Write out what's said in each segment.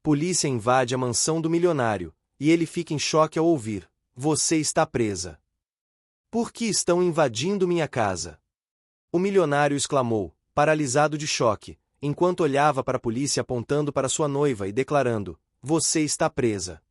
Polícia invade a mansão do milionário, e ele fica em choque ao ouvir: "Você está presa. Por que estão invadindo minha casa?" O milionário exclamou, paralisado de choque, enquanto olhava para a polícia apontando para sua noiva e declarando: "Você está presa."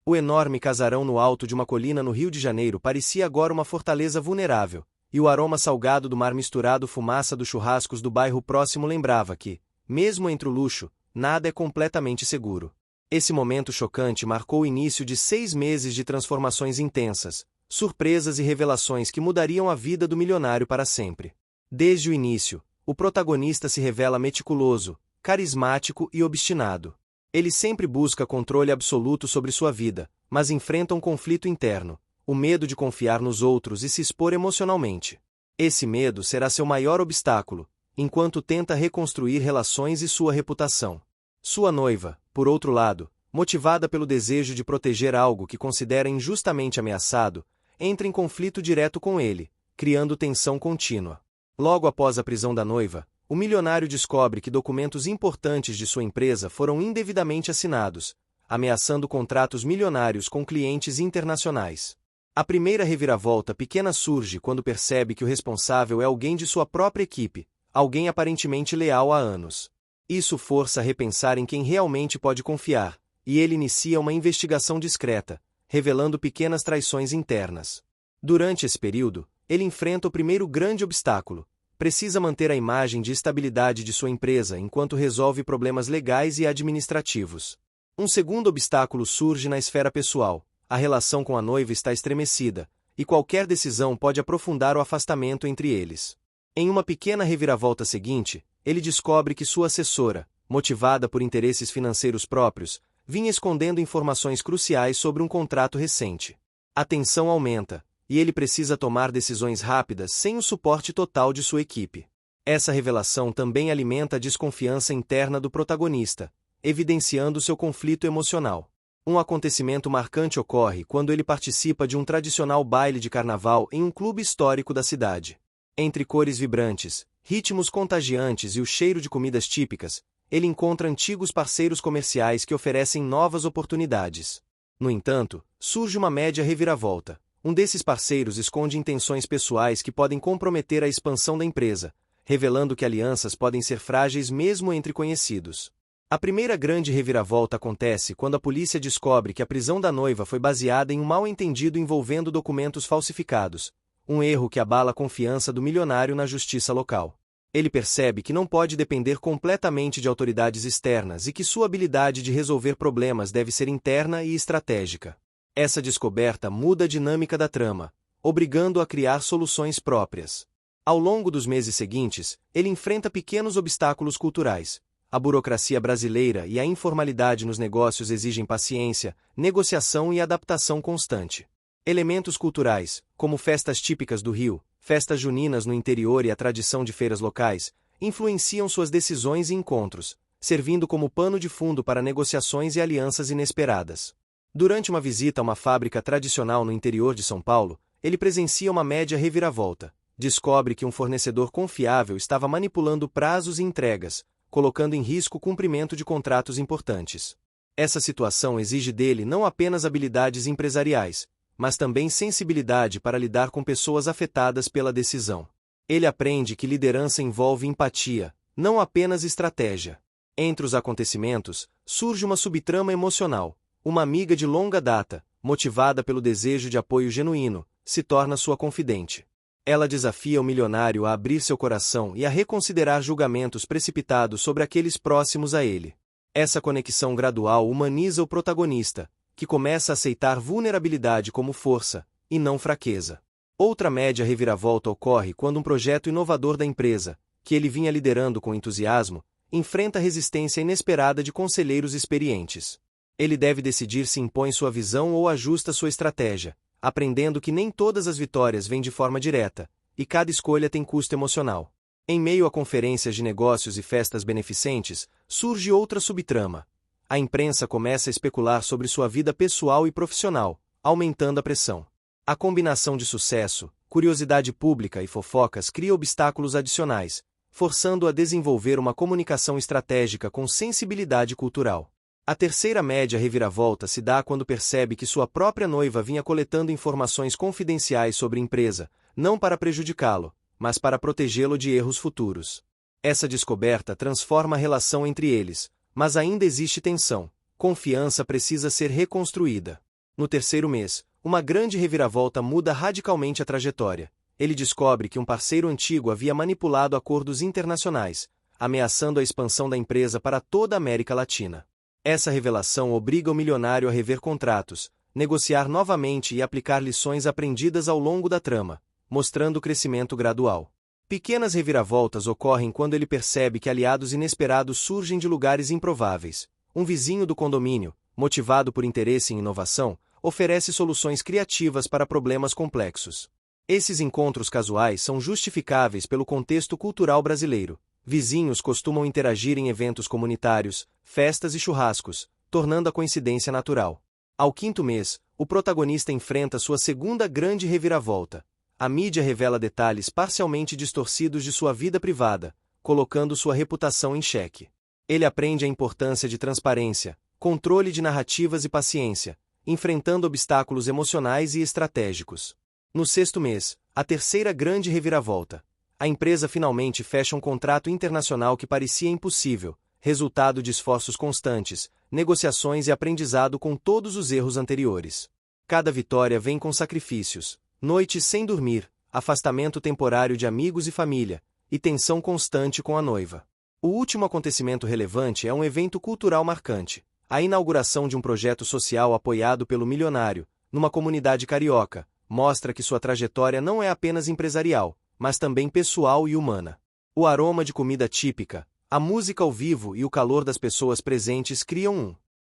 O enorme casarão no alto de uma colina no Rio de Janeiro parecia agora uma fortaleza vulnerável, e o aroma salgado do mar misturado à fumaça dos churrascos do bairro próximo lembrava que, mesmo entre o luxo, nada é completamente seguro. Esse momento chocante marcou o início de 6 meses de transformações intensas, surpresas e revelações que mudariam a vida do milionário para sempre. Desde o início, o protagonista se revela meticuloso, carismático e obstinado. Ele sempre busca controle absoluto sobre sua vida, mas enfrenta um conflito interno, o medo de confiar nos outros e se expor emocionalmente. Esse medo será seu maior obstáculo, enquanto tenta reconstruir relações e sua reputação. Sua noiva, por outro lado, motivada pelo desejo de proteger algo que considera injustamente ameaçado, entra em conflito direto com ele, criando tensão contínua. Logo após a prisão da noiva, o milionário descobre que documentos importantes de sua empresa foram indevidamente assinados, ameaçando contratos milionários com clientes internacionais. A primeira reviravolta pequena surge quando percebe que o responsável é alguém de sua própria equipe, alguém aparentemente leal há anos. Isso força a repensar em quem realmente pode confiar, e ele inicia uma investigação discreta, revelando pequenas traições internas. Durante esse período, ele enfrenta o primeiro grande obstáculo: precisa manter a imagem de estabilidade de sua empresa enquanto resolve problemas legais e administrativos. Um segundo obstáculo surge na esfera pessoal: a relação com a noiva está estremecida, e qualquer decisão pode aprofundar o afastamento entre eles. Em uma pequena reviravolta seguinte, ele descobre que sua assessora, motivada por interesses financeiros próprios, vinha escondendo informações cruciais sobre um contrato recente. A tensão aumenta, e ele precisa tomar decisões rápidas sem o suporte total de sua equipe. Essa revelação também alimenta a desconfiança interna do protagonista, evidenciando seu conflito emocional. Um acontecimento marcante ocorre quando ele participa de um tradicional baile de carnaval em um clube histórico da cidade. Entre cores vibrantes, ritmos contagiantes e o cheiro de comidas típicas, ele encontra antigos parceiros comerciais que oferecem novas oportunidades. No entanto, surge uma média reviravolta. Um desses parceiros esconde intenções pessoais que podem comprometer a expansão da empresa, revelando que alianças podem ser frágeis mesmo entre conhecidos. A primeira grande reviravolta acontece quando a polícia descobre que a prisão da noiva foi baseada em um mal-entendido envolvendo documentos falsificados, um erro que abala a confiança do milionário na justiça local. Ele percebe que não pode depender completamente de autoridades externas e que sua habilidade de resolver problemas deve ser interna e estratégica. Essa descoberta muda a dinâmica da trama, obrigando-o a criar soluções próprias. Ao longo dos meses seguintes, ele enfrenta pequenos obstáculos culturais. A burocracia brasileira e a informalidade nos negócios exigem paciência, negociação e adaptação constante. Elementos culturais, como festas típicas do Rio, festas juninas no interior e a tradição de feiras locais, influenciam suas decisões e encontros, servindo como pano de fundo para negociações e alianças inesperadas. Durante uma visita a uma fábrica tradicional no interior de São Paulo, ele presencia uma média reviravolta. Descobre que um fornecedor confiável estava manipulando prazos e entregas, colocando em risco o cumprimento de contratos importantes. Essa situação exige dele não apenas habilidades empresariais, mas também sensibilidade para lidar com pessoas afetadas pela decisão. Ele aprende que liderança envolve empatia, não apenas estratégia. Entre os acontecimentos, surge uma subtrama emocional. Uma amiga de longa data, motivada pelo desejo de apoio genuíno, se torna sua confidente. Ela desafia o milionário a abrir seu coração e a reconsiderar julgamentos precipitados sobre aqueles próximos a ele. Essa conexão gradual humaniza o protagonista, que começa a aceitar vulnerabilidade como força, e não fraqueza. Outra média reviravolta ocorre quando um projeto inovador da empresa, que ele vinha liderando com entusiasmo, enfrenta resistência inesperada de conselheiros experientes. Ele deve decidir se impõe sua visão ou ajusta sua estratégia, aprendendo que nem todas as vitórias vêm de forma direta, e cada escolha tem custo emocional. Em meio a conferências de negócios e festas beneficentes, surge outra subtrama. A imprensa começa a especular sobre sua vida pessoal e profissional, aumentando a pressão. A combinação de sucesso, curiosidade pública e fofocas cria obstáculos adicionais, forçando-o a desenvolver uma comunicação estratégica com sensibilidade cultural. A terceira média reviravolta se dá quando percebe que sua própria noiva vinha coletando informações confidenciais sobre a empresa, não para prejudicá-lo, mas para protegê-lo de erros futuros. Essa descoberta transforma a relação entre eles, mas ainda existe tensão. Confiança precisa ser reconstruída. No terceiro mês, uma grande reviravolta muda radicalmente a trajetória. Ele descobre que um parceiro antigo havia manipulado acordos internacionais, ameaçando a expansão da empresa para toda a América Latina. Essa revelação obriga o milionário a rever contratos, negociar novamente e aplicar lições aprendidas ao longo da trama, mostrando o crescimento gradual. Pequenas reviravoltas ocorrem quando ele percebe que aliados inesperados surgem de lugares improváveis. Um vizinho do condomínio, motivado por interesse em inovação, oferece soluções criativas para problemas complexos. Esses encontros casuais são justificáveis pelo contexto cultural brasileiro. Vizinhos costumam interagir em eventos comunitários, festas e churrascos, tornando a coincidência natural. Ao quinto mês, o protagonista enfrenta sua segunda grande reviravolta. A mídia revela detalhes parcialmente distorcidos de sua vida privada, colocando sua reputação em xeque. Ele aprende a importância de transparência, controle de narrativas e paciência, enfrentando obstáculos emocionais e estratégicos. No sexto mês, a terceira grande reviravolta. A empresa finalmente fecha um contrato internacional que parecia impossível, resultado de esforços constantes, negociações e aprendizado com todos os erros anteriores. Cada vitória vem com sacrifícios, noites sem dormir, afastamento temporário de amigos e família, e tensão constante com a noiva. O último acontecimento relevante é um evento cultural marcante, a inauguração de um projeto social apoiado pelo milionário, numa comunidade carioca, mostra que sua trajetória não é apenas empresarial, mas também pessoal e humana. O aroma de comida típica, a música ao vivo e o calor das pessoas presentes criam um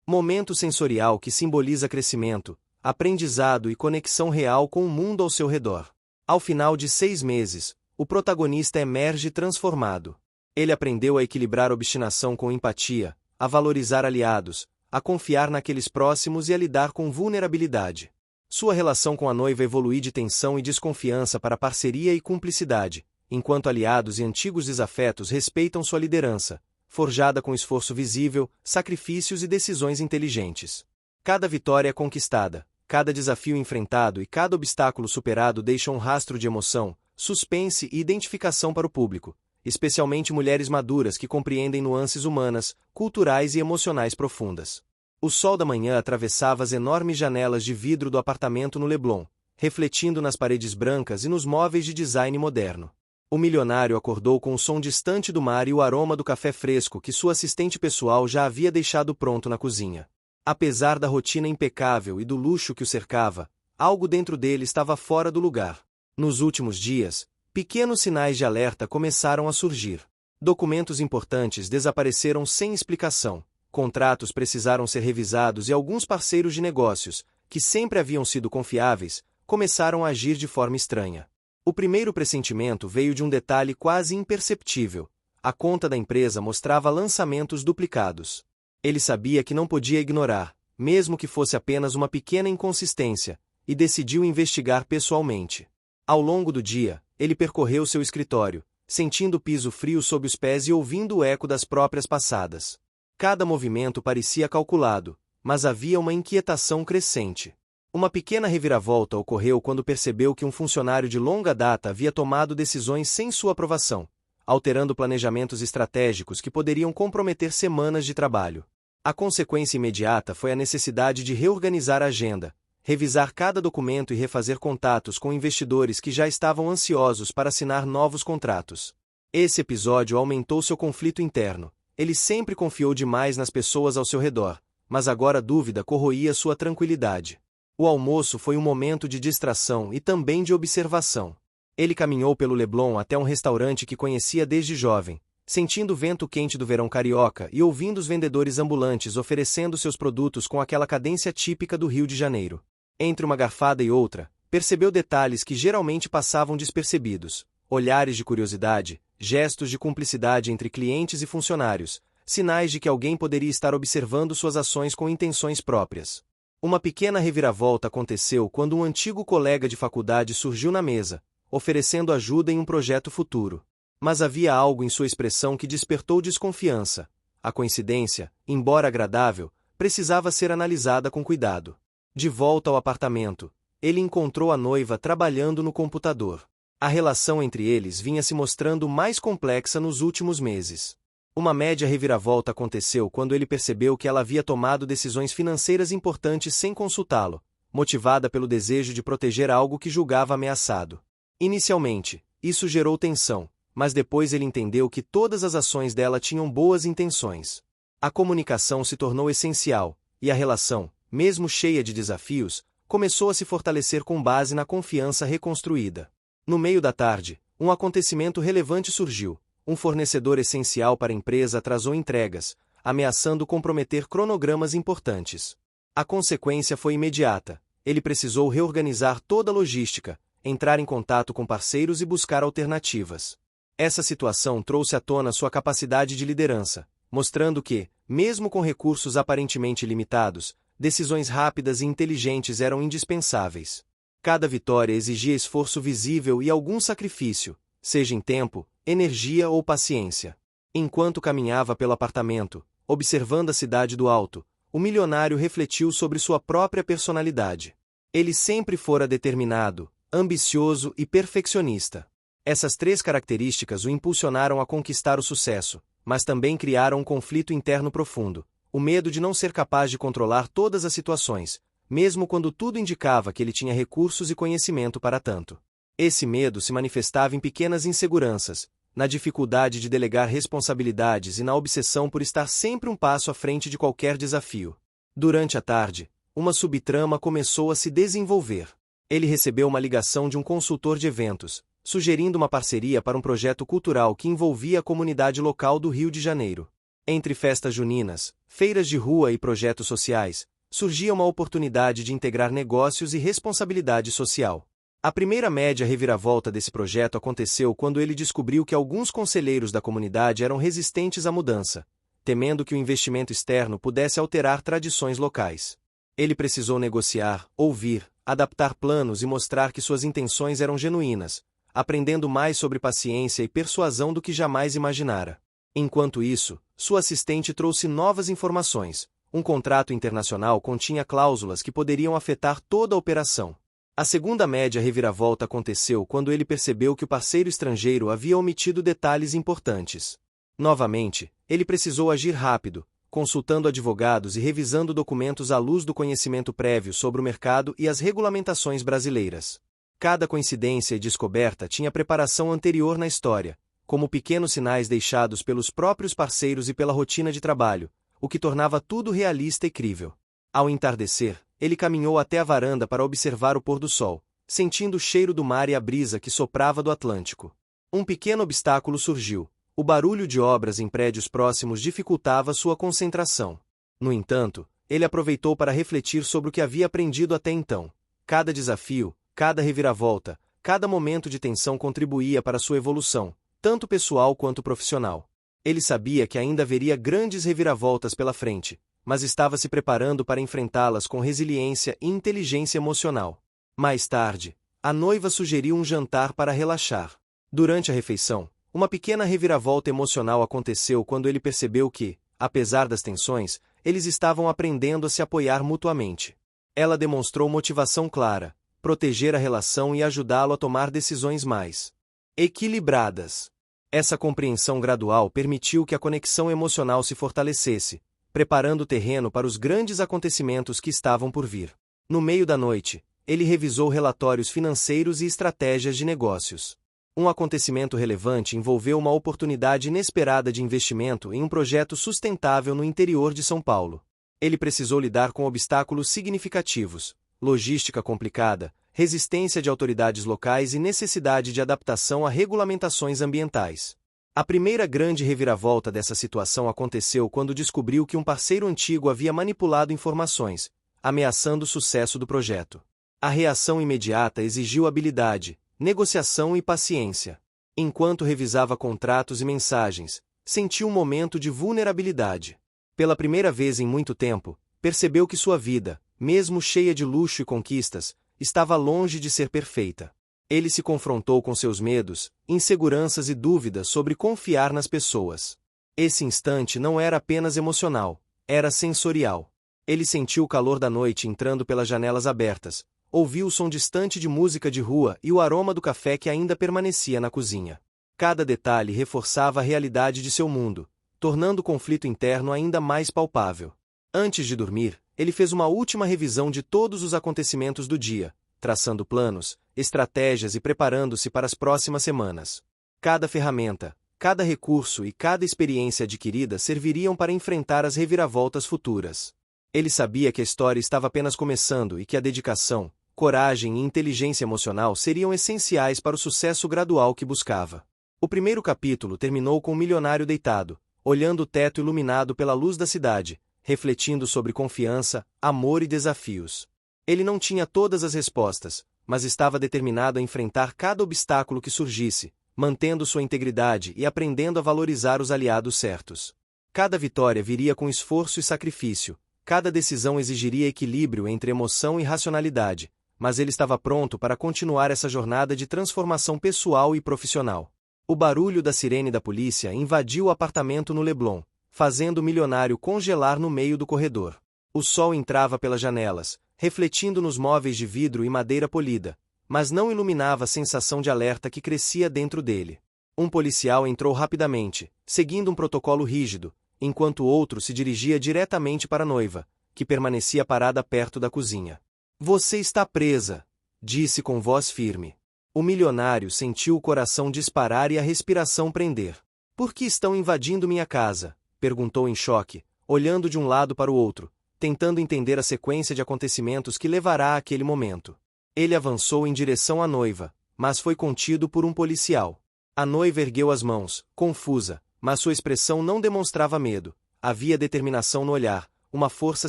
momento sensorial que simboliza crescimento, aprendizado e conexão real com o mundo ao seu redor. Ao final de 6 meses, o protagonista emerge transformado. Ele aprendeu a equilibrar obstinação com empatia, a valorizar aliados, a confiar naqueles próximos e a lidar com vulnerabilidade. Sua relação com a noiva evolui de tensão e desconfiança para parceria e cumplicidade, enquanto aliados e antigos desafetos respeitam sua liderança, forjada com esforço visível, sacrifícios e decisões inteligentes. Cada vitória conquistada, cada desafio enfrentado e cada obstáculo superado deixam um rastro de emoção, suspense e identificação para o público, especialmente mulheres maduras que compreendem nuances humanas, culturais e emocionais profundas. O sol da manhã atravessava as enormes janelas de vidro do apartamento no Leblon, refletindo nas paredes brancas e nos móveis de design moderno. O milionário acordou com o som distante do mar e o aroma do café fresco que sua assistente pessoal já havia deixado pronto na cozinha. Apesar da rotina impecável e do luxo que o cercava, algo dentro dele estava fora do lugar. Nos últimos dias, pequenos sinais de alerta começaram a surgir. Documentos importantes desapareceram sem explicação. Contratos precisaram ser revisados e alguns parceiros de negócios, que sempre haviam sido confiáveis, começaram a agir de forma estranha. O primeiro pressentimento veio de um detalhe quase imperceptível. A conta da empresa mostrava lançamentos duplicados. Ele sabia que não podia ignorar, mesmo que fosse apenas uma pequena inconsistência, e decidiu investigar pessoalmente. Ao longo do dia, ele percorreu seu escritório, sentindo o piso frio sob os pés e ouvindo o eco das próprias passadas. Cada movimento parecia calculado, mas havia uma inquietação crescente. Uma pequena reviravolta ocorreu quando percebeu que um funcionário de longa data havia tomado decisões sem sua aprovação, alterando planejamentos estratégicos que poderiam comprometer semanas de trabalho. A consequência imediata foi a necessidade de reorganizar a agenda, revisar cada documento e refazer contatos com investidores que já estavam ansiosos para assinar novos contratos. Esse episódio aumentou seu conflito interno. Ele sempre confiou demais nas pessoas ao seu redor, mas agora a dúvida corroía sua tranquilidade. O almoço foi um momento de distração e também de observação. Ele caminhou pelo Leblon até um restaurante que conhecia desde jovem, sentindo o vento quente do verão carioca e ouvindo os vendedores ambulantes oferecendo seus produtos com aquela cadência típica do Rio de Janeiro. Entre uma garfada e outra, percebeu detalhes que geralmente passavam despercebidos: olhares de curiosidade, gestos de cumplicidade entre clientes e funcionários, sinais de que alguém poderia estar observando suas ações com intenções próprias. Uma pequena reviravolta aconteceu quando um antigo colega de faculdade surgiu na mesa, oferecendo ajuda em um projeto futuro. Mas havia algo em sua expressão que despertou desconfiança. A coincidência, embora agradável, precisava ser analisada com cuidado. De volta ao apartamento, ele encontrou a noiva trabalhando no computador. A relação entre eles vinha se mostrando mais complexa nos últimos meses. Uma média reviravolta aconteceu quando ele percebeu que ela havia tomado decisões financeiras importantes sem consultá-lo, motivada pelo desejo de proteger algo que julgava ameaçado. Inicialmente, isso gerou tensão, mas depois ele entendeu que todas as ações dela tinham boas intenções. A comunicação se tornou essencial, e a relação, mesmo cheia de desafios, começou a se fortalecer com base na confiança reconstruída. No meio da tarde, um acontecimento relevante surgiu. Um fornecedor essencial para a empresa atrasou entregas, ameaçando comprometer cronogramas importantes. A consequência foi imediata. Ele precisou reorganizar toda a logística, entrar em contato com parceiros e buscar alternativas. Essa situação trouxe à tona sua capacidade de liderança, mostrando que, mesmo com recursos aparentemente limitados, decisões rápidas e inteligentes eram indispensáveis. Cada vitória exigia esforço visível e algum sacrifício, seja em tempo, energia ou paciência. Enquanto caminhava pelo apartamento, observando a cidade do alto, o milionário refletiu sobre sua própria personalidade. Ele sempre fora determinado, ambicioso e perfeccionista. Essas três características o impulsionaram a conquistar o sucesso, mas também criaram um conflito interno profundo, o medo de não ser capaz de controlar todas as situações, mesmo quando tudo indicava que ele tinha recursos e conhecimento para tanto. Esse medo se manifestava em pequenas inseguranças, na dificuldade de delegar responsabilidades e na obsessão por estar sempre um passo à frente de qualquer desafio. Durante a tarde, uma subtrama começou a se desenvolver. Ele recebeu uma ligação de um consultor de eventos, sugerindo uma parceria para um projeto cultural que envolvia a comunidade local do Rio de Janeiro. Entre festas juninas, feiras de rua e projetos sociais, surgia uma oportunidade de integrar negócios e responsabilidade social. A primeira média reviravolta desse projeto aconteceu quando ele descobriu que alguns conselheiros da comunidade eram resistentes à mudança, temendo que o investimento externo pudesse alterar tradições locais. Ele precisou negociar, ouvir, adaptar planos e mostrar que suas intenções eram genuínas, aprendendo mais sobre paciência e persuasão do que jamais imaginara. Enquanto isso, sua assistente trouxe novas informações. Um contrato internacional continha cláusulas que poderiam afetar toda a operação. A segunda média reviravolta aconteceu quando ele percebeu que o parceiro estrangeiro havia omitido detalhes importantes. Novamente, ele precisou agir rápido, consultando advogados e revisando documentos à luz do conhecimento prévio sobre o mercado e as regulamentações brasileiras. Cada coincidência e descoberta tinha preparação anterior na história, como pequenos sinais deixados pelos próprios parceiros e pela rotina de trabalho, o que tornava tudo realista e crível. Ao entardecer, ele caminhou até a varanda para observar o pôr do sol, sentindo o cheiro do mar e a brisa que soprava do Atlântico. Um pequeno obstáculo surgiu. O barulho de obras em prédios próximos dificultava sua concentração. No entanto, ele aproveitou para refletir sobre o que havia aprendido até então. Cada desafio, cada reviravolta, cada momento de tensão contribuía para sua evolução, tanto pessoal quanto profissional. Ele sabia que ainda haveria grandes reviravoltas pela frente, mas estava se preparando para enfrentá-las com resiliência e inteligência emocional. Mais tarde, a noiva sugeriu um jantar para relaxar. Durante a refeição, uma pequena reviravolta emocional aconteceu quando ele percebeu que, apesar das tensões, eles estavam aprendendo a se apoiar mutuamente. Ela demonstrou motivação clara, proteger a relação e ajudá-lo a tomar decisões mais equilibradas. Essa compreensão gradual permitiu que a conexão emocional se fortalecesse, preparando o terreno para os grandes acontecimentos que estavam por vir. No meio da noite, ele revisou relatórios financeiros e estratégias de negócios. Um acontecimento relevante envolveu uma oportunidade inesperada de investimento em um projeto sustentável no interior de São Paulo. Ele precisou lidar com obstáculos significativos, logística complicada, resistência de autoridades locais e necessidade de adaptação a regulamentações ambientais. A primeira grande reviravolta dessa situação aconteceu quando descobriu que um parceiro antigo havia manipulado informações, ameaçando o sucesso do projeto. A reação imediata exigiu habilidade, negociação e paciência. Enquanto revisava contratos e mensagens, sentiu um momento de vulnerabilidade. Pela primeira vez em muito tempo, percebeu que sua vida, mesmo cheia de luxo e conquistas, estava longe de ser perfeita. Ele se confrontou com seus medos, inseguranças e dúvidas sobre confiar nas pessoas. Esse instante não era apenas emocional, era sensorial. Ele sentiu o calor da noite entrando pelas janelas abertas, ouviu o som distante de música de rua e o aroma do café que ainda permanecia na cozinha. Cada detalhe reforçava a realidade de seu mundo, tornando o conflito interno ainda mais palpável. Antes de dormir, ele fez uma última revisão de todos os acontecimentos do dia, traçando planos, estratégias e preparando-se para as próximas semanas. Cada ferramenta, cada recurso e cada experiência adquirida serviriam para enfrentar as reviravoltas futuras. Ele sabia que a história estava apenas começando e que a dedicação, coragem e inteligência emocional seriam essenciais para o sucesso gradual que buscava. O primeiro capítulo terminou com o milionário deitado, olhando o teto iluminado pela luz da cidade, refletindo sobre confiança, amor e desafios. Ele não tinha todas as respostas, mas estava determinado a enfrentar cada obstáculo que surgisse, mantendo sua integridade e aprendendo a valorizar os aliados certos. Cada vitória viria com esforço e sacrifício, cada decisão exigiria equilíbrio entre emoção e racionalidade, mas ele estava pronto para continuar essa jornada de transformação pessoal e profissional. O barulho da sirene da polícia invadiu o apartamento no Leblon, fazendo o milionário congelar no meio do corredor. O sol entrava pelas janelas, refletindo nos móveis de vidro e madeira polida, mas não iluminava a sensação de alerta que crescia dentro dele. Um policial entrou rapidamente, seguindo um protocolo rígido, enquanto outro se dirigia diretamente para a noiva, que permanecia parada perto da cozinha. "Você está presa", disse com voz firme. O milionário sentiu o coração disparar e a respiração prender. "Por que estão invadindo minha casa?", perguntou em choque, olhando de um lado para o outro, tentando entender a sequência de acontecimentos que levará àquele momento. Ele avançou em direção à noiva, mas foi contido por um policial. A noiva ergueu as mãos, confusa, mas sua expressão não demonstrava medo. Havia determinação no olhar, uma força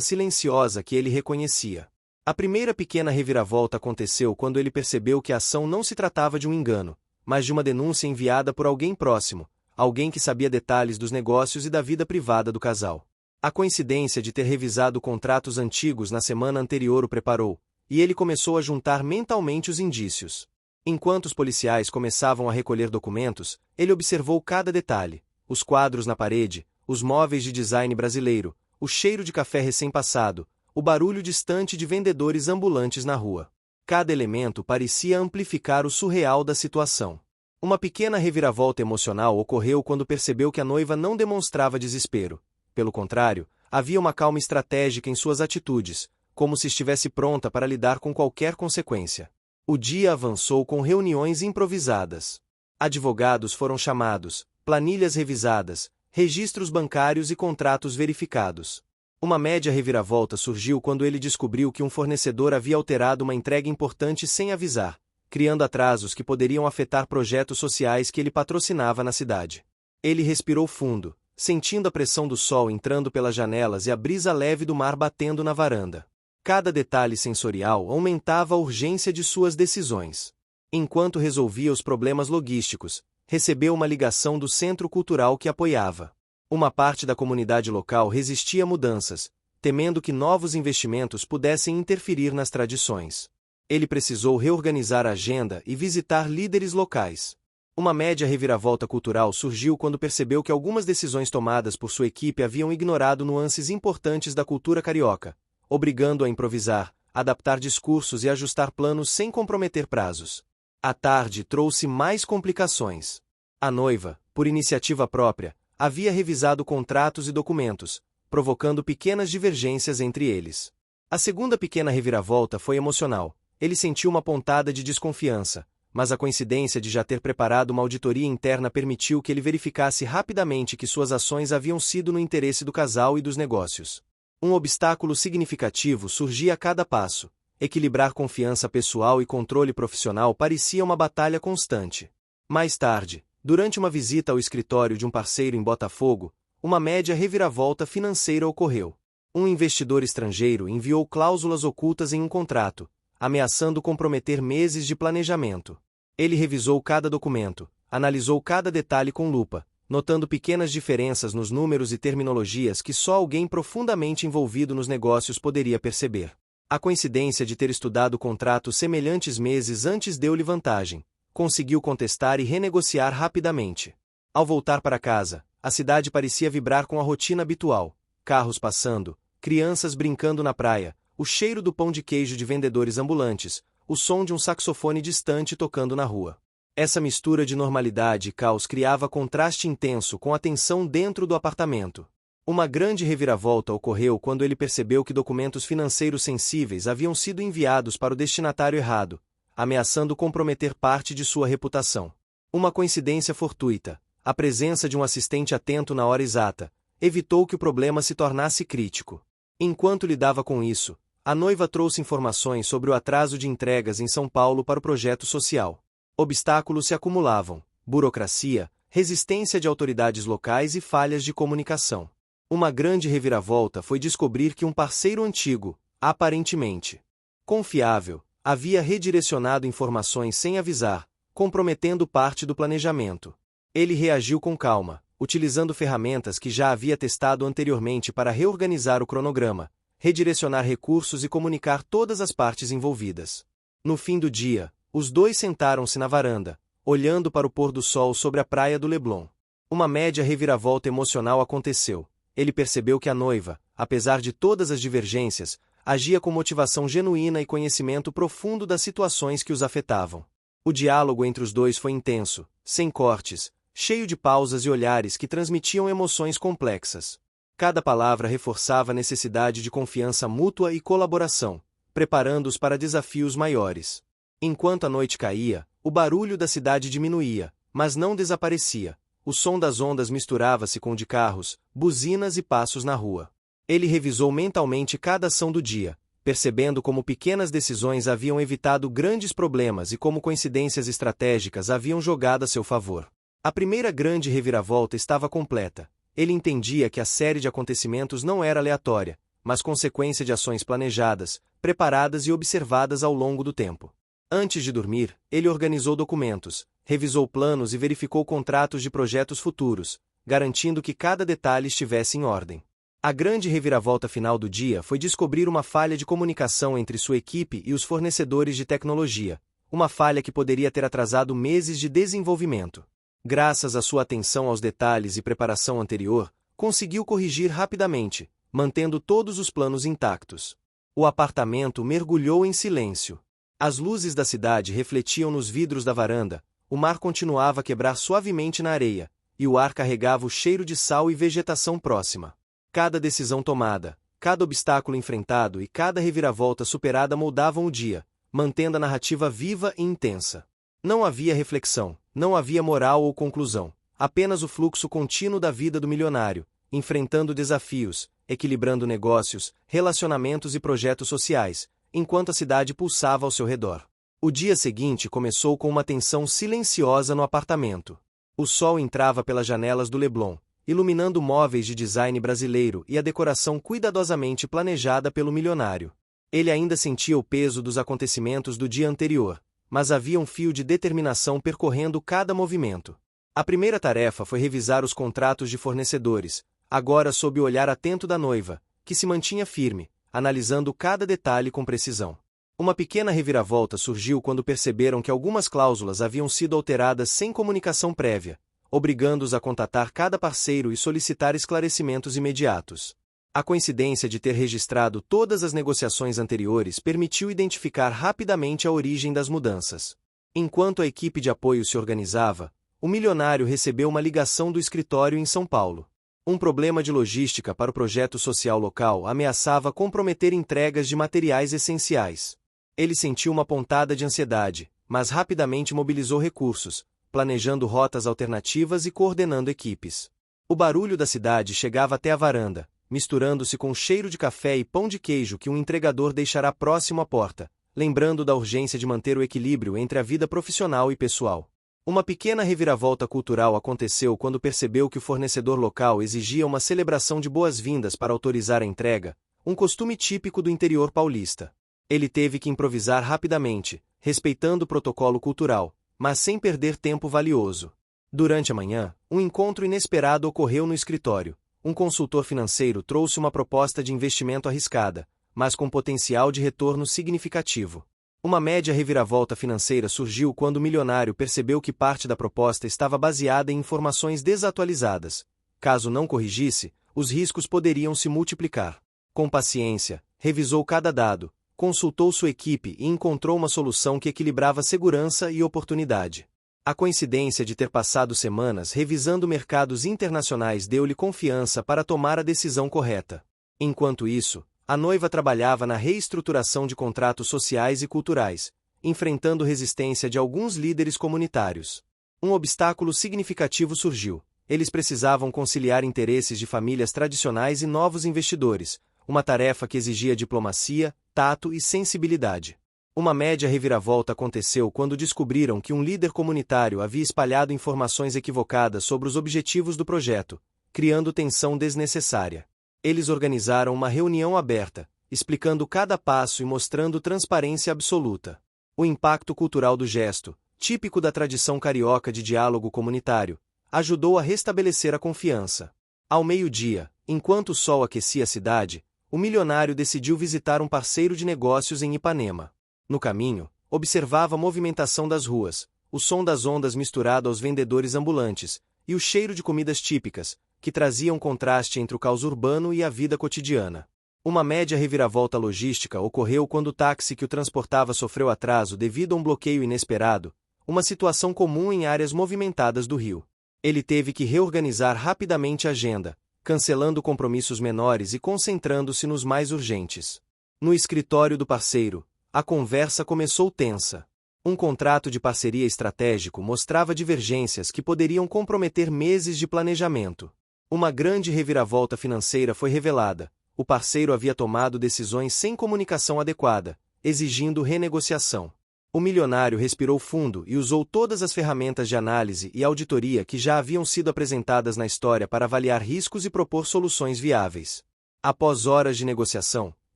silenciosa que ele reconhecia. A primeira pequena reviravolta aconteceu quando ele percebeu que a ação não se tratava de um engano, mas de uma denúncia enviada por alguém próximo, alguém que sabia detalhes dos negócios e da vida privada do casal. A coincidência de ter revisado contratos antigos na semana anterior o preparou, e ele começou a juntar mentalmente os indícios. Enquanto os policiais começavam a recolher documentos, ele observou cada detalhe: os quadros na parede, os móveis de design brasileiro, o cheiro de café recém-passado, o barulho distante de vendedores ambulantes na rua. Cada elemento parecia amplificar o surreal da situação. Uma pequena reviravolta emocional ocorreu quando percebeu que a noiva não demonstrava desespero. Pelo contrário, havia uma calma estratégica em suas atitudes, como se estivesse pronta para lidar com qualquer consequência. O dia avançou com reuniões improvisadas. Advogados foram chamados, planilhas revisadas, registros bancários e contratos verificados. Uma média reviravolta surgiu quando ele descobriu que um fornecedor havia alterado uma entrega importante sem avisar, criando atrasos que poderiam afetar projetos sociais que ele patrocinava na cidade. Ele respirou fundo, sentindo a pressão do sol entrando pelas janelas e a brisa leve do mar batendo na varanda. Cada detalhe sensorial aumentava a urgência de suas decisões. Enquanto resolvia os problemas logísticos, recebeu uma ligação do centro cultural que apoiava. Uma parte da comunidade local resistia a mudanças, temendo que novos investimentos pudessem interferir nas tradições. Ele precisou reorganizar a agenda e visitar líderes locais. Uma média reviravolta cultural surgiu quando percebeu que algumas decisões tomadas por sua equipe haviam ignorado nuances importantes da cultura carioca, obrigando-o a improvisar, adaptar discursos e ajustar planos sem comprometer prazos. A tarde trouxe mais complicações. A noiva, por iniciativa própria, havia revisado contratos e documentos, provocando pequenas divergências entre eles. A segunda pequena reviravolta foi emocional. Ele sentiu uma pontada de desconfiança, mas a coincidência de já ter preparado uma auditoria interna permitiu que ele verificasse rapidamente que suas ações haviam sido no interesse do casal e dos negócios. Um obstáculo significativo surgia a cada passo. Equilibrar confiança pessoal e controle profissional parecia uma batalha constante. Mais tarde, durante uma visita ao escritório de um parceiro em Botafogo, uma média reviravolta financeira ocorreu. Um investidor estrangeiro enviou cláusulas ocultas em um contrato, ameaçando comprometer meses de planejamento. Ele revisou cada documento, analisou cada detalhe com lupa, notando pequenas diferenças nos números e terminologias que só alguém profundamente envolvido nos negócios poderia perceber. A coincidência de ter estudado contratos semelhantes meses antes deu-lhe vantagem. Conseguiu contestar e renegociar rapidamente. Ao voltar para casa, a cidade parecia vibrar com a rotina habitual: carros passando, crianças brincando na praia, o cheiro do pão de queijo de vendedores ambulantes, o som de um saxofone distante tocando na rua. Essa mistura de normalidade e caos criava contraste intenso com a tensão dentro do apartamento. Uma grande reviravolta ocorreu quando ele percebeu que documentos financeiros sensíveis haviam sido enviados para o destinatário errado, ameaçando comprometer parte de sua reputação. Uma coincidência fortuita, a presença de um assistente atento na hora exata, evitou que o problema se tornasse crítico. Enquanto lidava com isso, a noiva trouxe informações sobre o atraso de entregas em São Paulo para o projeto social. Obstáculos se acumulavam: burocracia, resistência de autoridades locais e falhas de comunicação. Uma grande reviravolta foi descobrir que um parceiro antigo, aparentemente confiável, havia redirecionado informações sem avisar, comprometendo parte do planejamento. Ele reagiu com calma, utilizando ferramentas que já havia testado anteriormente para reorganizar o cronograma, redirecionar recursos e comunicar todas as partes envolvidas. No fim do dia, os dois sentaram-se na varanda, olhando para o pôr do sol sobre a praia do Leblon. Uma média reviravolta emocional aconteceu. Ele percebeu que a noiva, apesar de todas as divergências, agia com motivação genuína e conhecimento profundo das situações que os afetavam. O diálogo entre os dois foi intenso, sem cortes, cheio de pausas e olhares que transmitiam emoções complexas. Cada palavra reforçava a necessidade de confiança mútua e colaboração, preparando-os para desafios maiores. Enquanto a noite caía, o barulho da cidade diminuía, mas não desaparecia. O som das ondas misturava-se com o de carros, buzinas e passos na rua. Ele revisou mentalmente cada ação do dia, percebendo como pequenas decisões haviam evitado grandes problemas e como coincidências estratégicas haviam jogado a seu favor. A primeira grande reviravolta estava completa. Ele entendia que a série de acontecimentos não era aleatória, mas consequência de ações planejadas, preparadas e observadas ao longo do tempo. Antes de dormir, ele organizou documentos, revisou planos e verificou contratos de projetos futuros, garantindo que cada detalhe estivesse em ordem. A grande reviravolta final do dia foi descobrir uma falha de comunicação entre sua equipe e os fornecedores de tecnologia, uma falha que poderia ter atrasado meses de desenvolvimento. Graças à sua atenção aos detalhes e preparação anterior, conseguiu corrigir rapidamente, mantendo todos os planos intactos. O apartamento mergulhou em silêncio. As luzes da cidade refletiam nos vidros da varanda, o mar continuava a quebrar suavemente na areia, e o ar carregava o cheiro de sal e vegetação próxima. Cada decisão tomada, cada obstáculo enfrentado e cada reviravolta superada moldavam o dia, mantendo a narrativa viva e intensa. Não havia reflexão, não havia moral ou conclusão, apenas o fluxo contínuo da vida do milionário, enfrentando desafios, equilibrando negócios, relacionamentos e projetos sociais, enquanto a cidade pulsava ao seu redor. O dia seguinte começou com uma tensão silenciosa no apartamento. O sol entrava pelas janelas do Leblon, iluminando móveis de design brasileiro e a decoração cuidadosamente planejada pelo milionário. Ele ainda sentia o peso dos acontecimentos do dia anterior, mas havia um fio de determinação percorrendo cada movimento. A primeira tarefa foi revisar os contratos de fornecedores, agora sob o olhar atento da noiva, que se mantinha firme, analisando cada detalhe com precisão. Uma pequena reviravolta surgiu quando perceberam que algumas cláusulas haviam sido alteradas sem comunicação prévia, obrigando-os a contatar cada parceiro e solicitar esclarecimentos imediatos. A coincidência de ter registrado todas as negociações anteriores permitiu identificar rapidamente a origem das mudanças. Enquanto a equipe de apoio se organizava, o milionário recebeu uma ligação do escritório em São Paulo. Um problema de logística para o projeto social local ameaçava comprometer entregas de materiais essenciais. Ele sentiu uma pontada de ansiedade, mas rapidamente mobilizou recursos, planejando rotas alternativas e coordenando equipes. O barulho da cidade chegava até a varanda, misturando-se com o cheiro de café e pão de queijo que um entregador deixará próximo à porta, lembrando da urgência de manter o equilíbrio entre a vida profissional e pessoal. Uma pequena reviravolta cultural aconteceu quando percebeu que o fornecedor local exigia uma celebração de boas-vindas para autorizar a entrega, um costume típico do interior paulista. Ele teve que improvisar rapidamente, respeitando o protocolo cultural, mas sem perder tempo valioso. Durante a manhã, um encontro inesperado ocorreu no escritório. Um consultor financeiro trouxe uma proposta de investimento arriscada, mas com potencial de retorno significativo. Uma média reviravolta financeira surgiu quando o milionário percebeu que parte da proposta estava baseada em informações desatualizadas. Caso não corrigisse, os riscos poderiam se multiplicar. Com paciência, revisou cada dado, consultou sua equipe e encontrou uma solução que equilibrava segurança e oportunidade. A coincidência de ter passado semanas revisando mercados internacionais deu-lhe confiança para tomar a decisão correta. Enquanto isso, a noiva trabalhava na reestruturação de contratos sociais e culturais, enfrentando resistência de alguns líderes comunitários. Um obstáculo significativo surgiu. Eles precisavam conciliar interesses de famílias tradicionais e novos investidores, uma tarefa que exigia diplomacia, tato e sensibilidade. Uma média reviravolta aconteceu quando descobriram que um líder comunitário havia espalhado informações equivocadas sobre os objetivos do projeto, criando tensão desnecessária. Eles organizaram uma reunião aberta, explicando cada passo e mostrando transparência absoluta. O impacto cultural do gesto, típico da tradição carioca de diálogo comunitário, ajudou a restabelecer a confiança. Ao meio-dia, enquanto o sol aquecia a cidade, o milionário decidiu visitar um parceiro de negócios em Ipanema. No caminho, observava a movimentação das ruas, o som das ondas misturado aos vendedores ambulantes, e o cheiro de comidas típicas, que trazia um contraste entre o caos urbano e a vida cotidiana. Uma média reviravolta logística ocorreu quando o táxi que o transportava sofreu atraso devido a um bloqueio inesperado, uma situação comum em áreas movimentadas do Rio. Ele teve que reorganizar rapidamente a agenda, cancelando compromissos menores e concentrando-se nos mais urgentes. No escritório do parceiro, a conversa começou tensa. Um contrato de parceria estratégico mostrava divergências que poderiam comprometer meses de planejamento. Uma grande reviravolta financeira foi revelada. O parceiro havia tomado decisões sem comunicação adequada, exigindo renegociação. O milionário respirou fundo e usou todas as ferramentas de análise e auditoria que já haviam sido apresentadas na história para avaliar riscos e propor soluções viáveis. Após horas de negociação,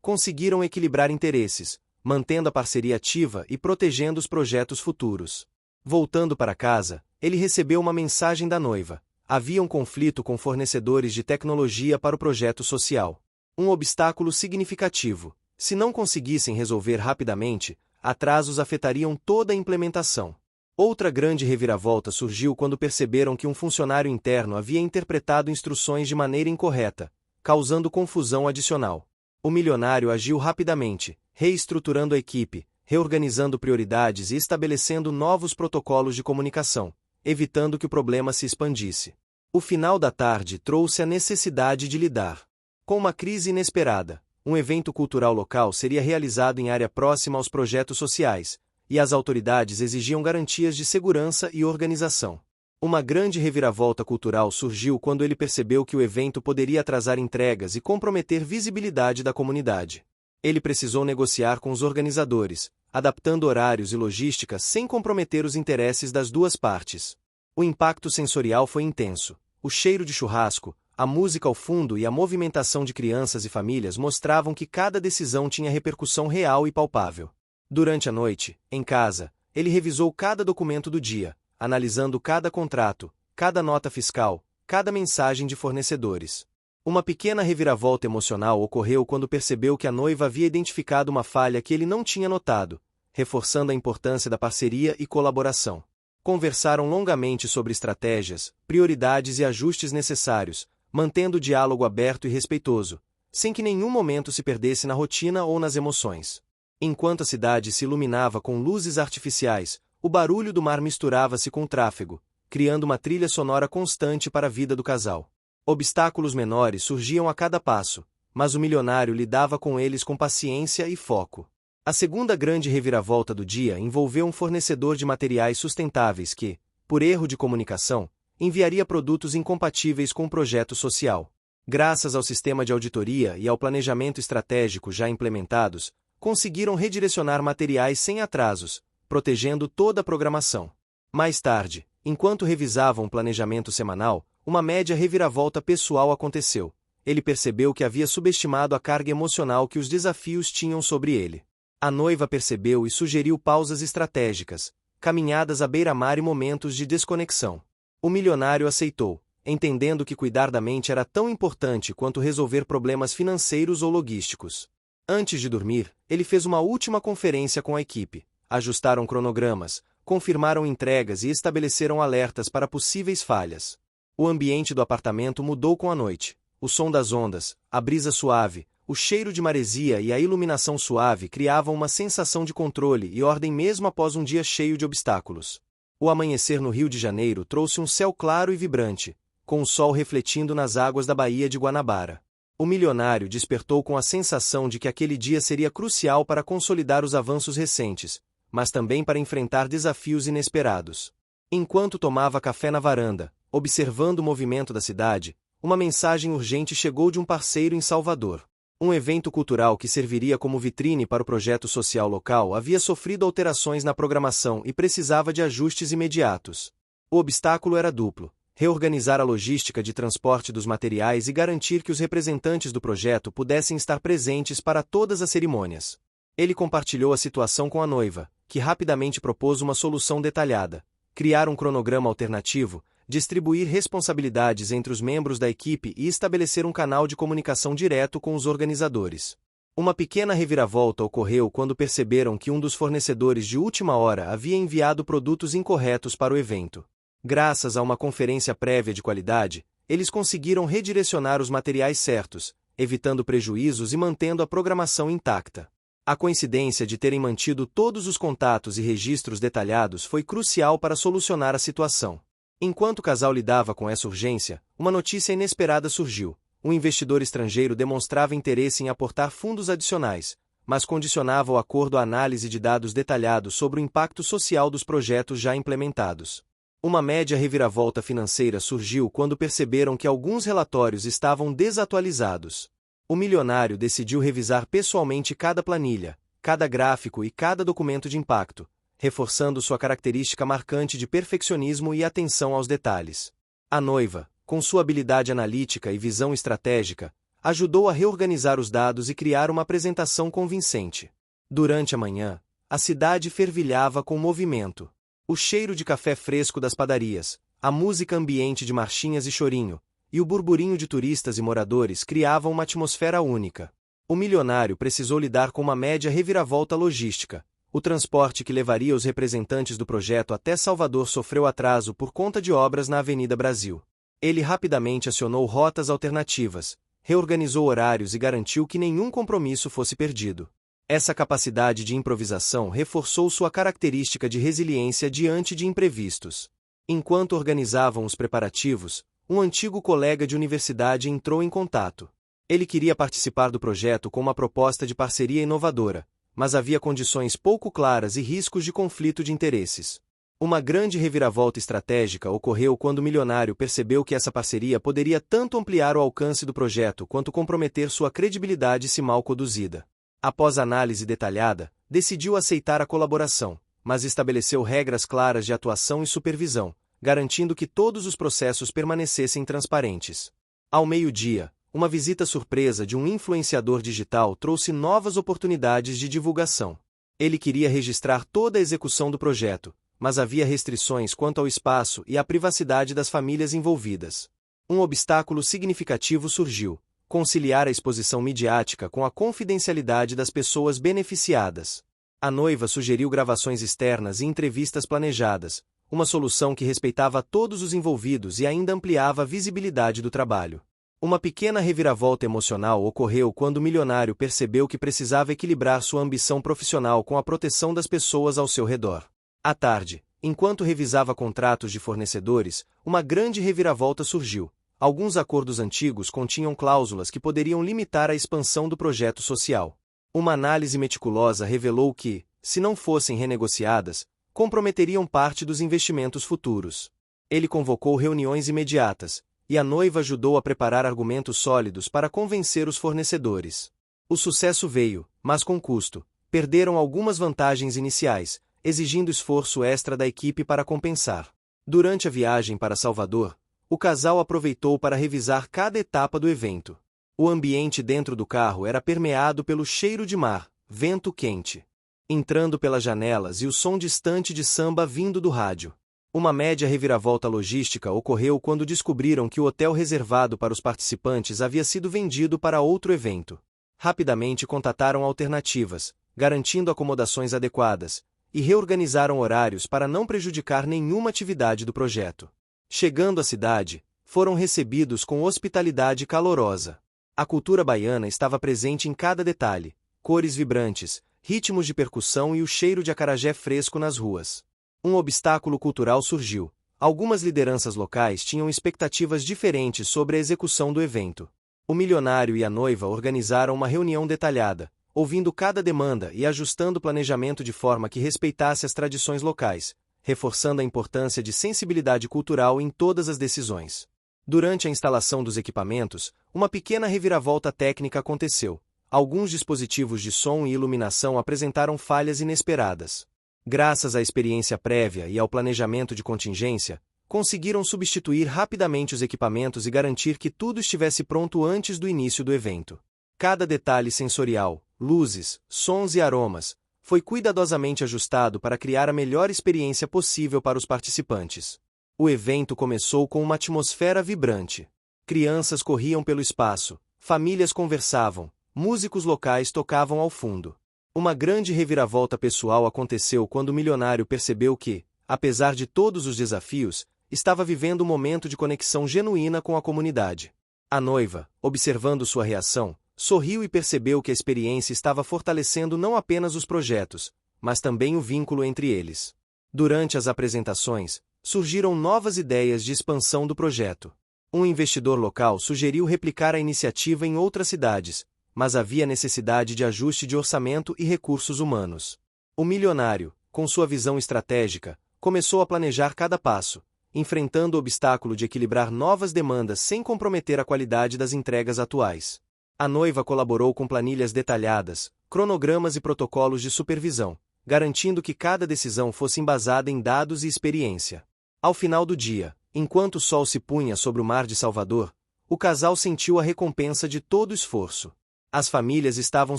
conseguiram equilibrar interesses, mantendo a parceria ativa e protegendo os projetos futuros. Voltando para casa, ele recebeu uma mensagem da noiva. Havia um conflito com fornecedores de tecnologia para o projeto social. Um obstáculo significativo. Se não conseguissem resolver rapidamente, atrasos afetariam toda a implementação. Outra grande reviravolta surgiu quando perceberam que um funcionário interno havia interpretado instruções de maneira incorreta, causando confusão adicional. O milionário agiu rapidamente, reestruturando a equipe, reorganizando prioridades e estabelecendo novos protocolos de comunicação, evitando que o problema se expandisse. O final da tarde trouxe a necessidade de lidar com uma crise inesperada. Um evento cultural local seria realizado em área próxima aos projetos sociais, e as autoridades exigiam garantias de segurança e organização. Uma grande reviravolta cultural surgiu quando ele percebeu que o evento poderia atrasar entregas e comprometer visibilidade da comunidade. Ele precisou negociar com os organizadores, adaptando horários e logística sem comprometer os interesses das duas partes. O impacto sensorial foi intenso. O cheiro de churrasco, a música ao fundo e a movimentação de crianças e famílias mostravam que cada decisão tinha repercussão real e palpável. Durante a noite, em casa, ele revisou cada documento do dia, analisando cada contrato, cada nota fiscal, cada mensagem de fornecedores. Uma pequena reviravolta emocional ocorreu quando percebeu que a noiva havia identificado uma falha que ele não tinha notado, reforçando a importância da parceria e colaboração. Conversaram longamente sobre estratégias, prioridades e ajustes necessários, mantendo o diálogo aberto e respeitoso, sem que nenhum momento se perdesse na rotina ou nas emoções. Enquanto a cidade se iluminava com luzes artificiais, o barulho do mar misturava-se com o tráfego, criando uma trilha sonora constante para a vida do casal. Obstáculos menores surgiam a cada passo, mas o milionário lidava com eles com paciência e foco. A segunda grande reviravolta do dia envolveu um fornecedor de materiais sustentáveis que, por erro de comunicação, enviaria produtos incompatíveis com o projeto social. Graças ao sistema de auditoria e ao planejamento estratégico já implementados, conseguiram redirecionar materiais sem atrasos, protegendo toda a programação. Mais tarde, enquanto revisavam o planejamento semanal, uma média reviravolta pessoal aconteceu. Ele percebeu que havia subestimado a carga emocional que os desafios tinham sobre ele. A noiva percebeu e sugeriu pausas estratégicas, caminhadas à beira-mar e momentos de desconexão. O milionário aceitou, entendendo que cuidar da mente era tão importante quanto resolver problemas financeiros ou logísticos. Antes de dormir, ele fez uma última conferência com a equipe. Ajustaram cronogramas, confirmaram entregas e estabeleceram alertas para possíveis falhas. O ambiente do apartamento mudou com a noite. O som das ondas, a brisa suave, o cheiro de maresia e a iluminação suave criavam uma sensação de controle e ordem mesmo após um dia cheio de obstáculos. O amanhecer no Rio de Janeiro trouxe um céu claro e vibrante, com o sol refletindo nas águas da Baía de Guanabara. O milionário despertou com a sensação de que aquele dia seria crucial para consolidar os avanços recentes, mas também para enfrentar desafios inesperados. Enquanto tomava café na varanda, observando o movimento da cidade, uma mensagem urgente chegou de um parceiro em Salvador. Um evento cultural que serviria como vitrine para o projeto social local havia sofrido alterações na programação e precisava de ajustes imediatos. O obstáculo era duplo: reorganizar a logística de transporte dos materiais e garantir que os representantes do projeto pudessem estar presentes para todas as cerimônias. Ele compartilhou a situação com a noiva, que rapidamente propôs uma solução detalhada: criar um cronograma alternativo, distribuir responsabilidades entre os membros da equipe e estabelecer um canal de comunicação direto com os organizadores. Uma pequena reviravolta ocorreu quando perceberam que um dos fornecedores de última hora havia enviado produtos incorretos para o evento. Graças a uma conferência prévia de qualidade, eles conseguiram redirecionar os materiais certos, evitando prejuízos e mantendo a programação intacta. A coincidência de terem mantido todos os contatos e registros detalhados foi crucial para solucionar a situação. Enquanto o casal lidava com essa urgência, uma notícia inesperada surgiu. Um investidor estrangeiro demonstrava interesse em aportar fundos adicionais, mas condicionava o acordo à análise de dados detalhados sobre o impacto social dos projetos já implementados. Uma média reviravolta financeira surgiu quando perceberam que alguns relatórios estavam desatualizados. O milionário decidiu revisar pessoalmente cada planilha, cada gráfico e cada documento de impacto, reforçando sua característica marcante de perfeccionismo e atenção aos detalhes. A noiva, com sua habilidade analítica e visão estratégica, ajudou a reorganizar os dados e criar uma apresentação convincente. Durante a manhã, a cidade fervilhava com movimento. O cheiro de café fresco das padarias, a música ambiente de marchinhas e chorinho, e o burburinho de turistas e moradores criavam uma atmosfera única. O milionário precisou lidar com uma média reviravolta logística. O transporte que levaria os representantes do projeto até Salvador sofreu atraso por conta de obras na Avenida Brasil. Ele rapidamente acionou rotas alternativas, reorganizou horários e garantiu que nenhum compromisso fosse perdido. Essa capacidade de improvisação reforçou sua característica de resiliência diante de imprevistos. Enquanto organizavam os preparativos, um antigo colega de universidade entrou em contato. Ele queria participar do projeto com uma proposta de parceria inovadora, mas havia condições pouco claras e riscos de conflito de interesses. Uma grande reviravolta estratégica ocorreu quando o milionário percebeu que essa parceria poderia tanto ampliar o alcance do projeto quanto comprometer sua credibilidade se mal conduzida. Após análise detalhada, decidiu aceitar a colaboração, mas estabeleceu regras claras de atuação e supervisão, garantindo que todos os processos permanecessem transparentes. Ao meio-dia, uma visita surpresa de um influenciador digital trouxe novas oportunidades de divulgação. Ele queria registrar toda a execução do projeto, mas havia restrições quanto ao espaço e à privacidade das famílias envolvidas. Um obstáculo significativo surgiu: conciliar a exposição midiática com a confidencialidade das pessoas beneficiadas. A noiva sugeriu gravações externas e entrevistas planejadas, uma solução que respeitava todos os envolvidos e ainda ampliava a visibilidade do trabalho. Uma pequena reviravolta emocional ocorreu quando o milionário percebeu que precisava equilibrar sua ambição profissional com a proteção das pessoas ao seu redor. À tarde, enquanto revisava contratos de fornecedores, uma grande reviravolta surgiu. Alguns acordos antigos continham cláusulas que poderiam limitar a expansão do projeto social. Uma análise meticulosa revelou que, se não fossem renegociadas, comprometeriam parte dos investimentos futuros. Ele convocou reuniões imediatas, e a noiva ajudou a preparar argumentos sólidos para convencer os fornecedores. O sucesso veio, mas com custo. Perderam algumas vantagens iniciais, exigindo esforço extra da equipe para compensar. Durante a viagem para Salvador, o casal aproveitou para revisar cada etapa do evento. O ambiente dentro do carro era permeado pelo cheiro de mar, vento quente entrando pelas janelas e o som distante de samba vindo do rádio. Uma média reviravolta logística ocorreu quando descobriram que o hotel reservado para os participantes havia sido vendido para outro evento. Rapidamente contataram alternativas, garantindo acomodações adequadas, e reorganizaram horários para não prejudicar nenhuma atividade do projeto. Chegando à cidade, foram recebidos com hospitalidade calorosa. A cultura baiana estava presente em cada detalhe: cores vibrantes, ritmos de percussão e o cheiro de acarajé fresco nas ruas. Um obstáculo cultural surgiu. Algumas lideranças locais tinham expectativas diferentes sobre a execução do evento. O milionário e a noiva organizaram uma reunião detalhada, ouvindo cada demanda e ajustando o planejamento de forma que respeitasse as tradições locais, reforçando a importância de sensibilidade cultural em todas as decisões. Durante a instalação dos equipamentos, uma pequena reviravolta técnica aconteceu. Alguns dispositivos de som e iluminação apresentaram falhas inesperadas. Graças à experiência prévia e ao planejamento de contingência, conseguiram substituir rapidamente os equipamentos e garantir que tudo estivesse pronto antes do início do evento. Cada detalhe sensorial, luzes, sons e aromas, foi cuidadosamente ajustado para criar a melhor experiência possível para os participantes. O evento começou com uma atmosfera vibrante. Crianças corriam pelo espaço, famílias conversavam, músicos locais tocavam ao fundo. Uma grande reviravolta pessoal aconteceu quando o milionário percebeu que, apesar de todos os desafios, estava vivendo um momento de conexão genuína com a comunidade. A noiva, observando sua reação, sorriu e percebeu que a experiência estava fortalecendo não apenas os projetos, mas também o vínculo entre eles. Durante as apresentações, surgiram novas ideias de expansão do projeto. Um investidor local sugeriu replicar a iniciativa em outras cidades, mas havia necessidade de ajuste de orçamento e recursos humanos. O milionário, com sua visão estratégica, começou a planejar cada passo, enfrentando o obstáculo de equilibrar novas demandas sem comprometer a qualidade das entregas atuais. A noiva colaborou com planilhas detalhadas, cronogramas e protocolos de supervisão, garantindo que cada decisão fosse embasada em dados e experiência. Ao final do dia, enquanto o sol se punha sobre o mar de Salvador, o casal sentiu a recompensa de todo o esforço. As famílias estavam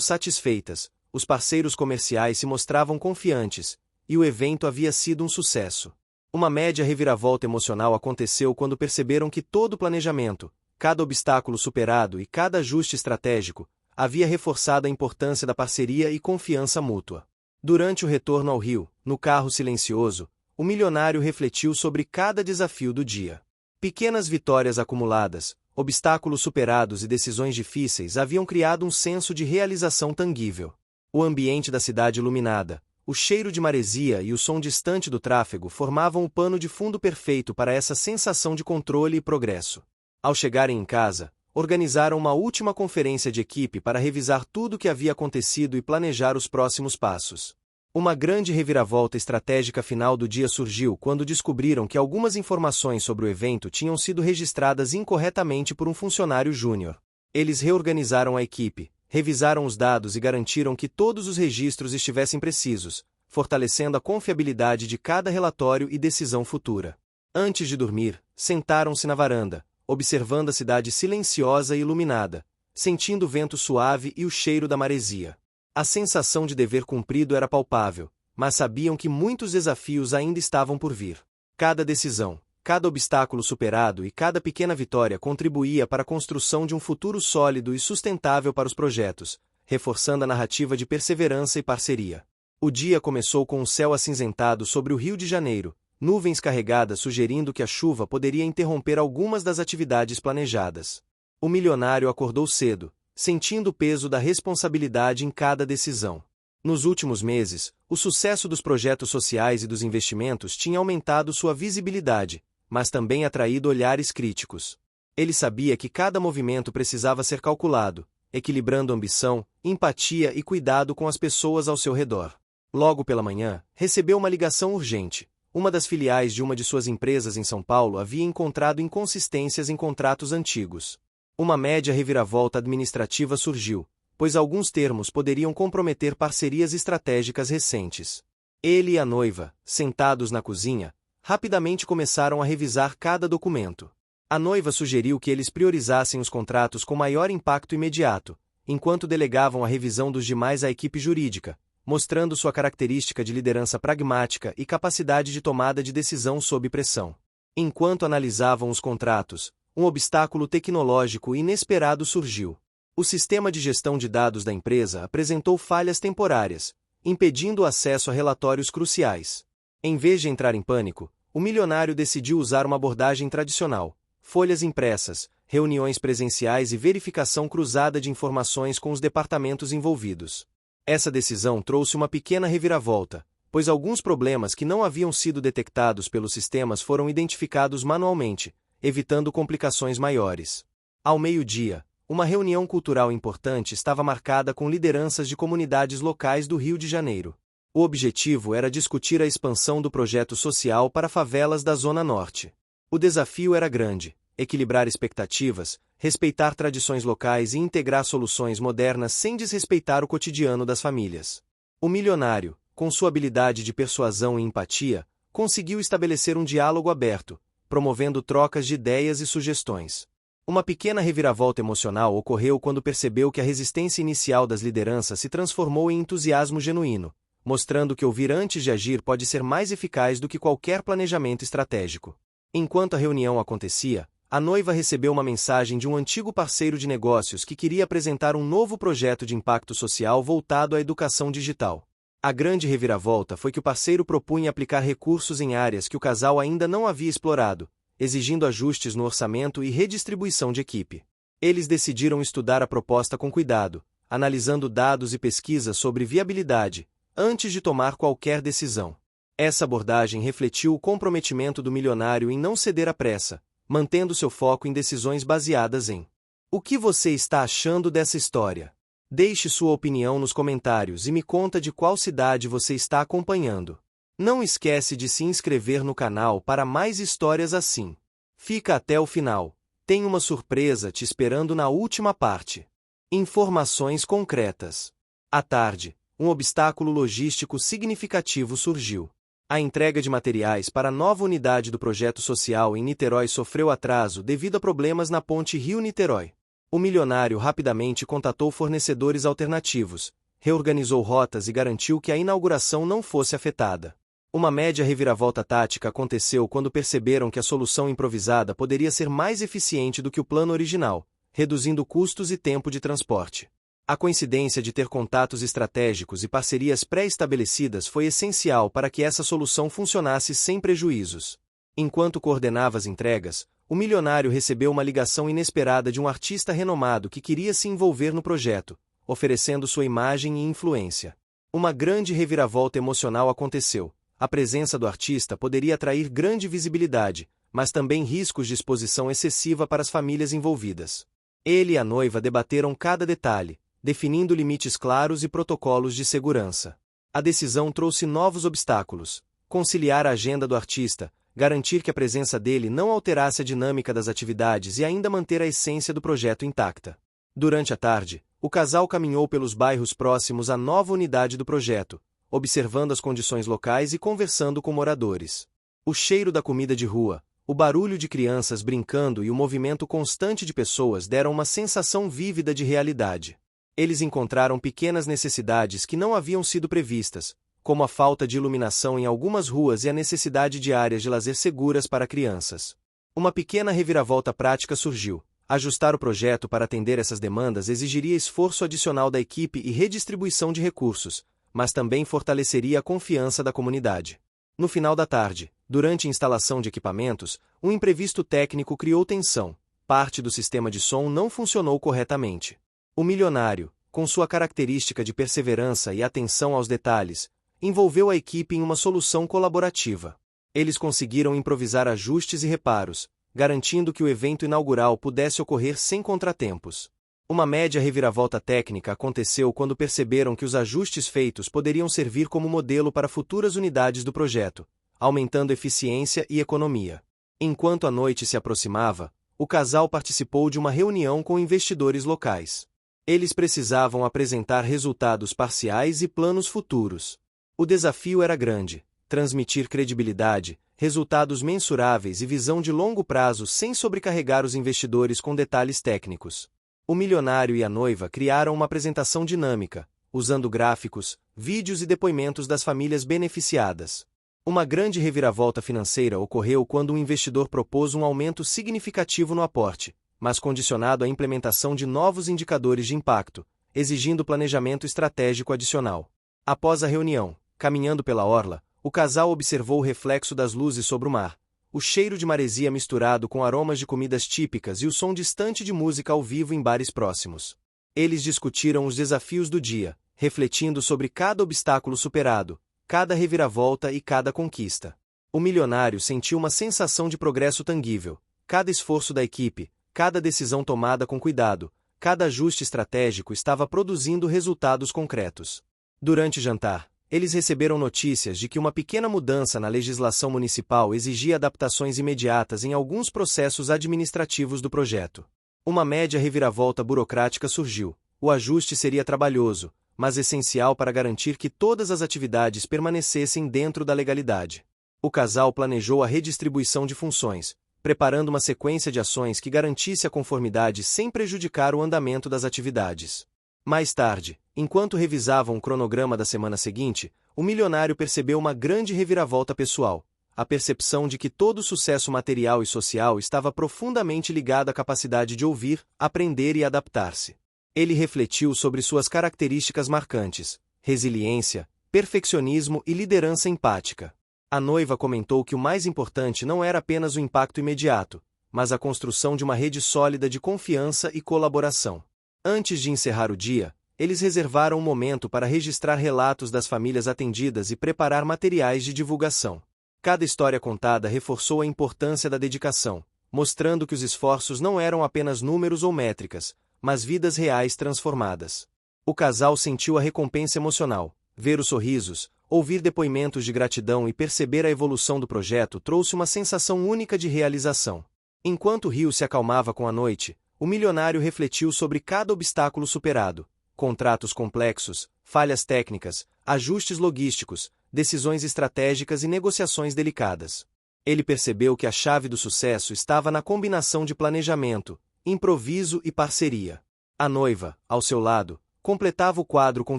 satisfeitas, os parceiros comerciais se mostravam confiantes, e o evento havia sido um sucesso. Uma média reviravolta emocional aconteceu quando perceberam que todo o planejamento, cada obstáculo superado e cada ajuste estratégico, havia reforçado a importância da parceria e confiança mútua. Durante o retorno ao Rio, no carro silencioso, o milionário refletiu sobre cada desafio do dia. Pequenas vitórias acumuladas, obstáculos superados e decisões difíceis haviam criado um senso de realização tangível. O ambiente da cidade iluminada, o cheiro de maresia e o som distante do tráfego formavam o pano de fundo perfeito para essa sensação de controle e progresso. Ao chegarem em casa, organizaram uma última conferência de equipe para revisar tudo o que havia acontecido e planejar os próximos passos. Uma grande reviravolta estratégica final do dia surgiu quando descobriram que algumas informações sobre o evento tinham sido registradas incorretamente por um funcionário júnior. Eles reorganizaram a equipe, revisaram os dados e garantiram que todos os registros estivessem precisos, fortalecendo a confiabilidade de cada relatório e decisão futura. Antes de dormir, sentaram-se na varanda, observando a cidade silenciosa e iluminada, sentindo o vento suave e o cheiro da maresia. A sensação de dever cumprido era palpável, mas sabiam que muitos desafios ainda estavam por vir. Cada decisão, cada obstáculo superado e cada pequena vitória contribuía para a construção de um futuro sólido e sustentável para os projetos, reforçando a narrativa de perseverança e parceria. O dia começou com um céu acinzentado sobre o Rio de Janeiro, nuvens carregadas sugerindo que a chuva poderia interromper algumas das atividades planejadas. O milionário acordou cedo, sentindo o peso da responsabilidade em cada decisão. Nos últimos meses, o sucesso dos projetos sociais e dos investimentos tinha aumentado sua visibilidade, mas também atraído olhares críticos. Ele sabia que cada movimento precisava ser calculado, equilibrando ambição, empatia e cuidado com as pessoas ao seu redor. Logo pela manhã, recebeu uma ligação urgente. Uma das filiais de uma de suas empresas em São Paulo havia encontrado inconsistências em contratos antigos. Uma média reviravolta administrativa surgiu, pois alguns termos poderiam comprometer parcerias estratégicas recentes. Ele e a noiva, sentados na cozinha, rapidamente começaram a revisar cada documento. A noiva sugeriu que eles priorizassem os contratos com maior impacto imediato, enquanto delegavam a revisão dos demais à equipe jurídica, mostrando sua característica de liderança pragmática e capacidade de tomada de decisão sob pressão. Enquanto analisavam os contratos, um obstáculo tecnológico inesperado surgiu. O sistema de gestão de dados da empresa apresentou falhas temporárias, impedindo o acesso a relatórios cruciais. Em vez de entrar em pânico, o milionário decidiu usar uma abordagem tradicional: folhas impressas, reuniões presenciais e verificação cruzada de informações com os departamentos envolvidos. Essa decisão trouxe uma pequena reviravolta, pois alguns problemas que não haviam sido detectados pelos sistemas foram identificados manualmente, evitando complicações maiores. Ao meio-dia, uma reunião cultural importante estava marcada com lideranças de comunidades locais do Rio de Janeiro. O objetivo era discutir a expansão do projeto social para favelas da Zona Norte. O desafio era grande: equilibrar expectativas, respeitar tradições locais e integrar soluções modernas sem desrespeitar o cotidiano das famílias. O milionário, com sua habilidade de persuasão e empatia, conseguiu estabelecer um diálogo aberto, promovendo trocas de ideias e sugestões. Uma pequena reviravolta emocional ocorreu quando percebeu que a resistência inicial das lideranças se transformou em entusiasmo genuíno, mostrando que ouvir antes de agir pode ser mais eficaz do que qualquer planejamento estratégico. Enquanto a reunião acontecia, a noiva recebeu uma mensagem de um antigo parceiro de negócios que queria apresentar um novo projeto de impacto social voltado à educação digital. A grande reviravolta foi que o parceiro propunha aplicar recursos em áreas que o casal ainda não havia explorado, exigindo ajustes no orçamento e redistribuição de equipe. Eles decidiram estudar a proposta com cuidado, analisando dados e pesquisas sobre viabilidade, antes de tomar qualquer decisão. Essa abordagem refletiu o comprometimento do milionário em não ceder à pressa, mantendo seu foco em decisões baseadas em: o que você está achando dessa história? Deixe sua opinião nos comentários e me conta de qual cidade você está acompanhando. Não esquece de se inscrever no canal para mais histórias assim. Fica até o final. Tem uma surpresa te esperando na última parte. Informações concretas. À tarde, um obstáculo logístico significativo surgiu. A entrega de materiais para a nova unidade do projeto social em Niterói sofreu atraso devido a problemas na ponte Rio-Niterói. O milionário rapidamente contatou fornecedores alternativos, reorganizou rotas e garantiu que a inauguração não fosse afetada. Uma média reviravolta tática aconteceu quando perceberam que a solução improvisada poderia ser mais eficiente do que o plano original, reduzindo custos e tempo de transporte. A coincidência de ter contatos estratégicos e parcerias pré-estabelecidas foi essencial para que essa solução funcionasse sem prejuízos. Enquanto coordenava as entregas, o milionário recebeu uma ligação inesperada de um artista renomado que queria se envolver no projeto, oferecendo sua imagem e influência. Uma grande reviravolta emocional aconteceu. A presença do artista poderia atrair grande visibilidade, mas também riscos de exposição excessiva para as famílias envolvidas. Ele e a noiva debateram cada detalhe, definindo limites claros e protocolos de segurança. A decisão trouxe novos obstáculos: conciliar a agenda do artista, garantir que a presença dele não alterasse a dinâmica das atividades e ainda manter a essência do projeto intacta. Durante a tarde, o casal caminhou pelos bairros próximos à nova unidade do projeto, observando as condições locais e conversando com moradores. O cheiro da comida de rua, o barulho de crianças brincando e o movimento constante de pessoas deram uma sensação vívida de realidade. Eles encontraram pequenas necessidades que não haviam sido previstas, como a falta de iluminação em algumas ruas e a necessidade de áreas de lazer seguras para crianças. Uma pequena reviravolta prática surgiu. Ajustar o projeto para atender essas demandas exigiria esforço adicional da equipe e redistribuição de recursos, mas também fortaleceria a confiança da comunidade. No final da tarde, durante a instalação de equipamentos, um imprevisto técnico criou tensão. Parte do sistema de som não funcionou corretamente. O milionário, com sua característica de perseverança e atenção aos detalhes, envolveu a equipe em uma solução colaborativa. Eles conseguiram improvisar ajustes e reparos, garantindo que o evento inaugural pudesse ocorrer sem contratempos. Uma média reviravolta técnica aconteceu quando perceberam que os ajustes feitos poderiam servir como modelo para futuras unidades do projeto, aumentando eficiência e economia. Enquanto a noite se aproximava, o casal participou de uma reunião com investidores locais. Eles precisavam apresentar resultados parciais e planos futuros. O desafio era grande: transmitir credibilidade, resultados mensuráveis e visão de longo prazo sem sobrecarregar os investidores com detalhes técnicos. O milionário e a noiva criaram uma apresentação dinâmica, usando gráficos, vídeos e depoimentos das famílias beneficiadas. Uma grande reviravolta financeira ocorreu quando um investidor propôs um aumento significativo no aporte, mas condicionado à implementação de novos indicadores de impacto, exigindo planejamento estratégico adicional. Após a reunião, caminhando pela orla, o casal observou o reflexo das luzes sobre o mar, o cheiro de maresia misturado com aromas de comidas típicas e o som distante de música ao vivo em bares próximos. Eles discutiram os desafios do dia, refletindo sobre cada obstáculo superado, cada reviravolta e cada conquista. O milionário sentiu uma sensação de progresso tangível. Cada esforço da equipe, cada decisão tomada com cuidado, cada ajuste estratégico estava produzindo resultados concretos. Durante o jantar, eles receberam notícias de que uma pequena mudança na legislação municipal exigia adaptações imediatas em alguns processos administrativos do projeto. Uma média reviravolta burocrática surgiu. O ajuste seria trabalhoso, mas essencial para garantir que todas as atividades permanecessem dentro da legalidade. O casal planejou a redistribuição de funções, preparando uma sequência de ações que garantisse a conformidade sem prejudicar o andamento das atividades. Mais tarde, enquanto revisavam o cronograma da semana seguinte, o milionário percebeu uma grande reviravolta pessoal, a percepção de que todo o sucesso material e social estava profundamente ligado à capacidade de ouvir, aprender e adaptar-se. Ele refletiu sobre suas características marcantes: resiliência, perfeccionismo e liderança empática. A noiva comentou que o mais importante não era apenas o impacto imediato, mas a construção de uma rede sólida de confiança e colaboração. Antes de encerrar o dia, eles reservaram um momento para registrar relatos das famílias atendidas e preparar materiais de divulgação. Cada história contada reforçou a importância da dedicação, mostrando que os esforços não eram apenas números ou métricas, mas vidas reais transformadas. O casal sentiu a recompensa emocional. Ver os sorrisos, ouvir depoimentos de gratidão e perceber a evolução do projeto trouxe uma sensação única de realização. Enquanto o rio se acalmava com a noite, o milionário refletiu sobre cada obstáculo superado: contratos complexos, falhas técnicas, ajustes logísticos, decisões estratégicas e negociações delicadas. Ele percebeu que a chave do sucesso estava na combinação de planejamento, improviso e parceria. A noiva, ao seu lado, completava o quadro com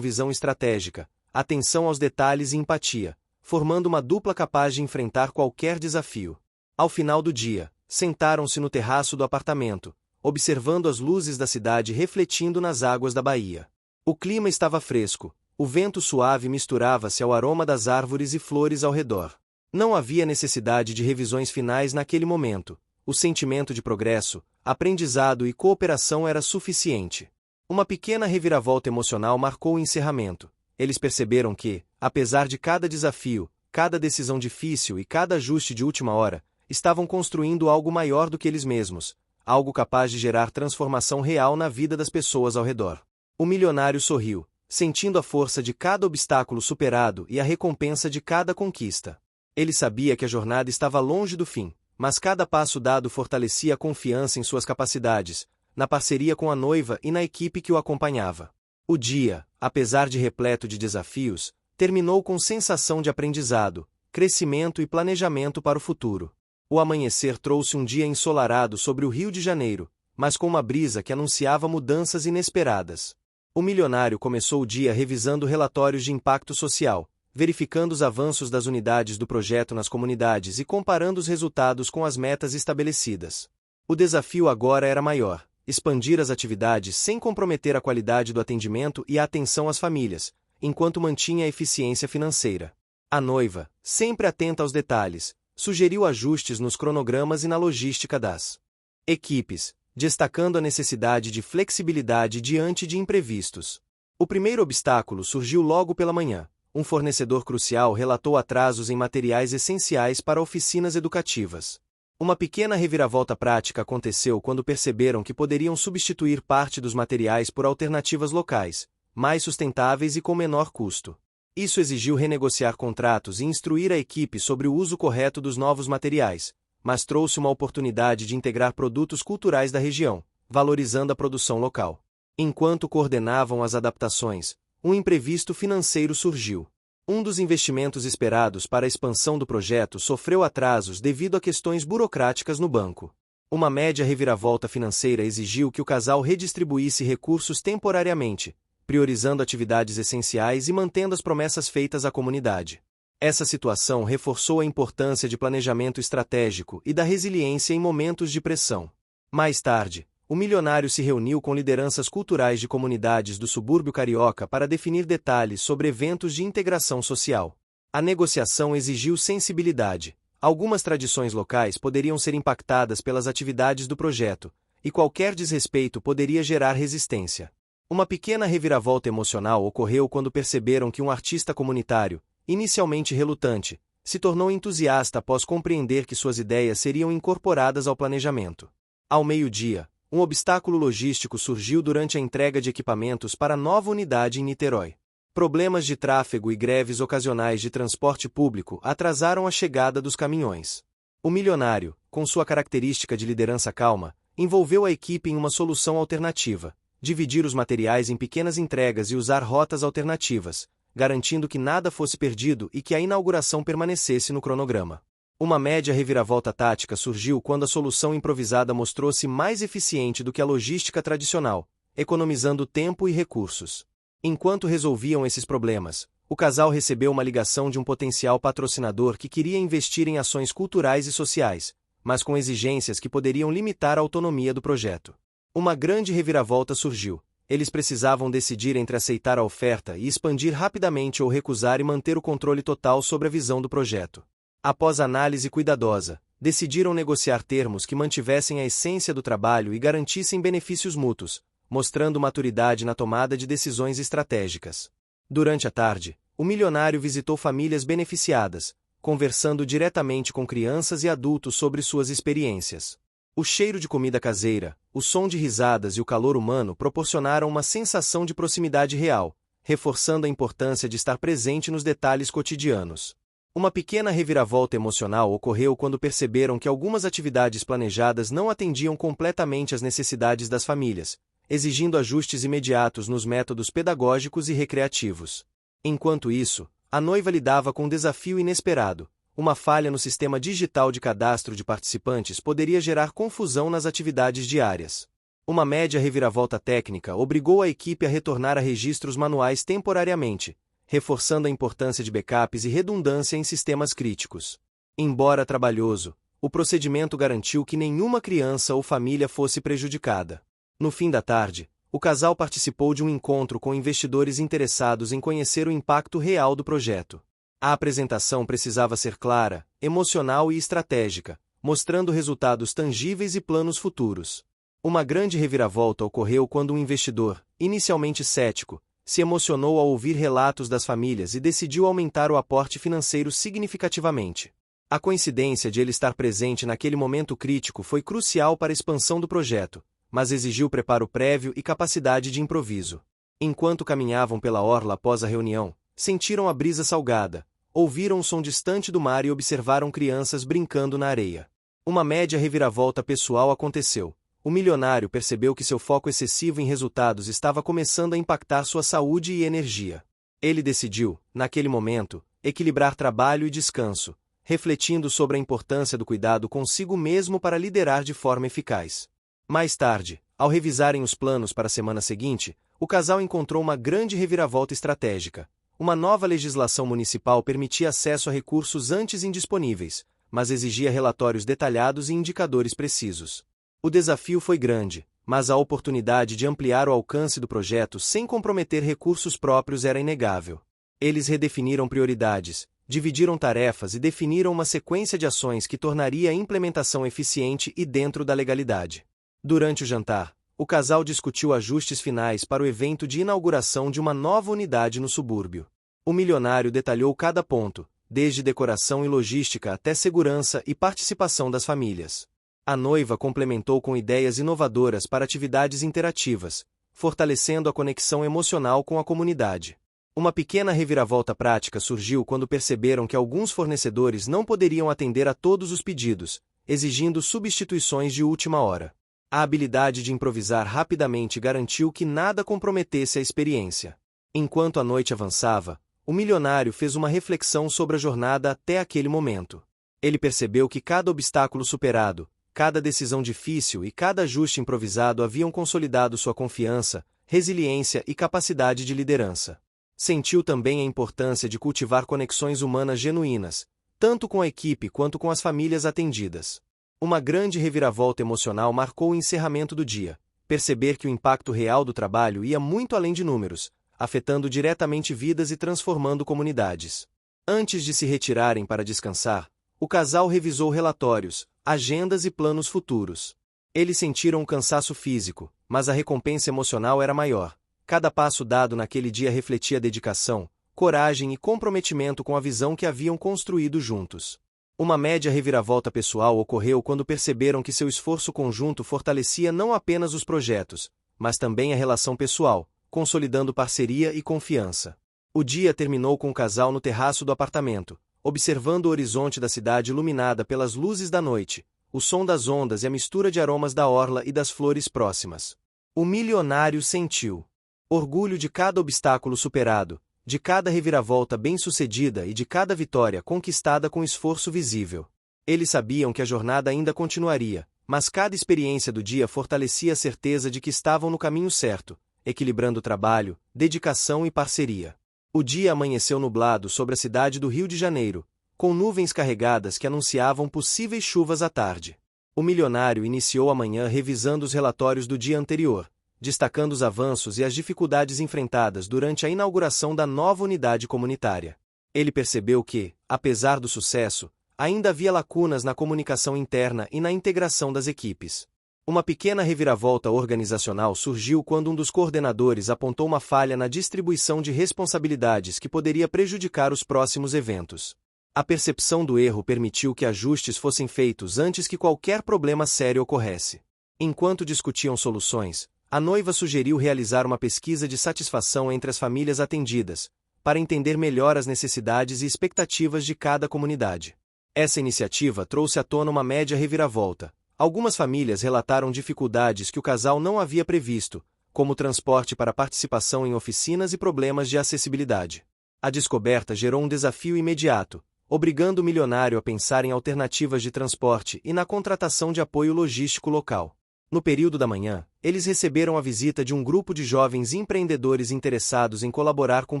visão estratégica, atenção aos detalhes e empatia, formando uma dupla capaz de enfrentar qualquer desafio. Ao final do dia, sentaram-se no terraço do apartamento, observando as luzes da cidade refletindo nas águas da baía. O clima estava fresco, o vento suave misturava-se ao aroma das árvores e flores ao redor. Não havia necessidade de revisões finais naquele momento. O sentimento de progresso, aprendizado e cooperação era suficiente. Uma pequena reviravolta emocional marcou o encerramento. Eles perceberam que, apesar de cada desafio, cada decisão difícil e cada ajuste de última hora, estavam construindo algo maior do que eles mesmos, algo capaz de gerar transformação real na vida das pessoas ao redor. O milionário sorriu, sentindo a força de cada obstáculo superado e a recompensa de cada conquista. Ele sabia que a jornada estava longe do fim, mas cada passo dado fortalecia a confiança em suas capacidades, na parceria com a noiva e na equipe que o acompanhava. O dia, apesar de repleto de desafios, terminou com sensação de aprendizado, crescimento e planejamento para o futuro. O amanhecer trouxe um dia ensolarado sobre o Rio de Janeiro, mas com uma brisa que anunciava mudanças inesperadas. O milionário começou o dia revisando relatórios de impacto social, verificando os avanços das unidades do projeto nas comunidades e comparando os resultados com as metas estabelecidas. O desafio agora era maior: expandir as atividades sem comprometer a qualidade do atendimento e a atenção às famílias, enquanto mantinha a eficiência financeira. A noiva, sempre atenta aos detalhes, sugeriu ajustes nos cronogramas e na logística das equipes, destacando a necessidade de flexibilidade diante de imprevistos. O primeiro obstáculo surgiu logo pela manhã. Um fornecedor crucial relatou atrasos em materiais essenciais para oficinas educativas. Uma pequena reviravolta prática aconteceu quando perceberam que poderiam substituir parte dos materiais por alternativas locais, mais sustentáveis e com menor custo. Isso exigiu renegociar contratos e instruir a equipe sobre o uso correto dos novos materiais, mas trouxe uma oportunidade de integrar produtos culturais da região, valorizando a produção local. Enquanto coordenavam as adaptações, um imprevisto financeiro surgiu. Um dos investimentos esperados para a expansão do projeto sofreu atrasos devido a questões burocráticas no banco. Uma média reviravolta financeira exigiu que o casal redistribuísse recursos temporariamente, priorizando atividades essenciais e mantendo as promessas feitas à comunidade. Essa situação reforçou a importância de planejamento estratégico e da resiliência em momentos de pressão. Mais tarde, o milionário se reuniu com lideranças culturais de comunidades do subúrbio carioca para definir detalhes sobre eventos de integração social. A negociação exigiu sensibilidade. Algumas tradições locais poderiam ser impactadas pelas atividades do projeto, e qualquer desrespeito poderia gerar resistência. Uma pequena reviravolta emocional ocorreu quando perceberam que um artista comunitário, inicialmente relutante, se tornou entusiasta após compreender que suas ideias seriam incorporadas ao planejamento. Ao meio-dia, um obstáculo logístico surgiu durante a entrega de equipamentos para a nova unidade em Niterói. Problemas de tráfego e greves ocasionais de transporte público atrasaram a chegada dos caminhões. O milionário, com sua característica de liderança calma, envolveu a equipe em uma solução alternativa: dividir os materiais em pequenas entregas e usar rotas alternativas, garantindo que nada fosse perdido e que a inauguração permanecesse no cronograma. Uma média reviravolta tática surgiu quando a solução improvisada mostrou-se mais eficiente do que a logística tradicional, economizando tempo e recursos. Enquanto resolviam esses problemas, o casal recebeu uma ligação de um potencial patrocinador que queria investir em ações culturais e sociais, mas com exigências que poderiam limitar a autonomia do projeto. Uma grande reviravolta surgiu. Eles precisavam decidir entre aceitar a oferta e expandir rapidamente ou recusar e manter o controle total sobre a visão do projeto. Após análise cuidadosa, decidiram negociar termos que mantivessem a essência do trabalho e garantissem benefícios mútuos, mostrando maturidade na tomada de decisões estratégicas. Durante a tarde, o milionário visitou famílias beneficiadas, conversando diretamente com crianças e adultos sobre suas experiências. O cheiro de comida caseira, o som de risadas e o calor humano proporcionaram uma sensação de proximidade real, reforçando a importância de estar presente nos detalhes cotidianos. Uma pequena reviravolta emocional ocorreu quando perceberam que algumas atividades planejadas não atendiam completamente às necessidades das famílias, exigindo ajustes imediatos nos métodos pedagógicos e recreativos. Enquanto isso, a noiva lidava com um desafio inesperado. Uma falha no sistema digital de cadastro de participantes poderia gerar confusão nas atividades diárias. Uma média reviravolta técnica obrigou a equipe a retornar a registros manuais temporariamente, reforçando a importância de backups e redundância em sistemas críticos. Embora trabalhoso, o procedimento garantiu que nenhuma criança ou família fosse prejudicada. No fim da tarde, o casal participou de um encontro com investidores interessados em conhecer o impacto real do projeto. A apresentação precisava ser clara, emocional e estratégica, mostrando resultados tangíveis e planos futuros. Uma grande reviravolta ocorreu quando um investidor, inicialmente cético, se emocionou ao ouvir relatos das famílias e decidiu aumentar o aporte financeiro significativamente. A coincidência de ele estar presente naquele momento crítico foi crucial para a expansão do projeto, mas exigiu preparo prévio e capacidade de improviso. Enquanto caminhavam pela orla após a reunião, sentiram a brisa salgada, ouviram um som distante do mar e observaram crianças brincando na areia. Uma média reviravolta pessoal aconteceu. O milionário percebeu que seu foco excessivo em resultados estava começando a impactar sua saúde e energia. Ele decidiu, naquele momento, equilibrar trabalho e descanso, refletindo sobre a importância do cuidado consigo mesmo para liderar de forma eficaz. Mais tarde, ao revisarem os planos para a semana seguinte, o casal encontrou uma grande reviravolta estratégica. Uma nova legislação municipal permitia acesso a recursos antes indisponíveis, mas exigia relatórios detalhados e indicadores precisos. O desafio foi grande, mas a oportunidade de ampliar o alcance do projeto sem comprometer recursos próprios era inegável. Eles redefiniram prioridades, dividiram tarefas e definiram uma sequência de ações que tornaria a implementação eficiente e dentro da legalidade. Durante o jantar, o casal discutiu ajustes finais para o evento de inauguração de uma nova unidade no subúrbio. O milionário detalhou cada ponto, desde decoração e logística até segurança e participação das famílias. A noiva complementou com ideias inovadoras para atividades interativas, fortalecendo a conexão emocional com a comunidade. Uma pequena reviravolta prática surgiu quando perceberam que alguns fornecedores não poderiam atender a todos os pedidos, exigindo substituições de última hora. A habilidade de improvisar rapidamente garantiu que nada comprometesse a experiência. Enquanto a noite avançava, o milionário fez uma reflexão sobre a jornada até aquele momento. Ele percebeu que cada obstáculo superado, cada decisão difícil e cada ajuste improvisado haviam consolidado sua confiança, resiliência e capacidade de liderança. Sentiu também a importância de cultivar conexões humanas genuínas, tanto com a equipe quanto com as famílias atendidas. Uma grande reviravolta emocional marcou o encerramento do dia. Perceber que o impacto real do trabalho ia muito além de números, afetando diretamente vidas e transformando comunidades. Antes de se retirarem para descansar, O casal revisou relatórios, agendas e planos futuros. Eles sentiram um cansaço físico, mas a recompensa emocional era maior. Cada passo dado naquele dia refletia dedicação, coragem e comprometimento com a visão que haviam construído juntos. Uma média reviravolta pessoal ocorreu quando perceberam que seu esforço conjunto fortalecia não apenas os projetos, mas também a relação pessoal, consolidando parceria e confiança. O dia terminou com o casal no terraço do apartamento, observando o horizonte da cidade iluminada pelas luzes da noite, o som das ondas e a mistura de aromas da orla e das flores próximas. O milionário sentiu orgulho de cada obstáculo superado, de cada reviravolta bem-sucedida e de cada vitória conquistada com esforço visível. Eles sabiam que a jornada ainda continuaria, mas cada experiência do dia fortalecia a certeza de que estavam no caminho certo, equilibrando trabalho, dedicação e parceria. O dia amanheceu nublado sobre a cidade do Rio de Janeiro, com nuvens carregadas que anunciavam possíveis chuvas à tarde. O milionário iniciou a manhã revisando os relatórios do dia anterior, destacando os avanços e as dificuldades enfrentadas durante a inauguração da nova unidade comunitária. Ele percebeu que, apesar do sucesso, ainda havia lacunas na comunicação interna e na integração das equipes. Uma pequena reviravolta organizacional surgiu quando um dos coordenadores apontou uma falha na distribuição de responsabilidades que poderia prejudicar os próximos eventos. A percepção do erro permitiu que ajustes fossem feitos antes que qualquer problema sério ocorresse. Enquanto discutiam soluções, a noiva sugeriu realizar uma pesquisa de satisfação entre as famílias atendidas, para entender melhor as necessidades e expectativas de cada comunidade. Essa iniciativa trouxe à tona uma média reviravolta. Algumas famílias relataram dificuldades que o casal não havia previsto, como transporte para participação em oficinas e problemas de acessibilidade. A descoberta gerou um desafio imediato, obrigando o milionário a pensar em alternativas de transporte e na contratação de apoio logístico local. No período da manhã, eles receberam a visita de um grupo de jovens empreendedores interessados em colaborar com um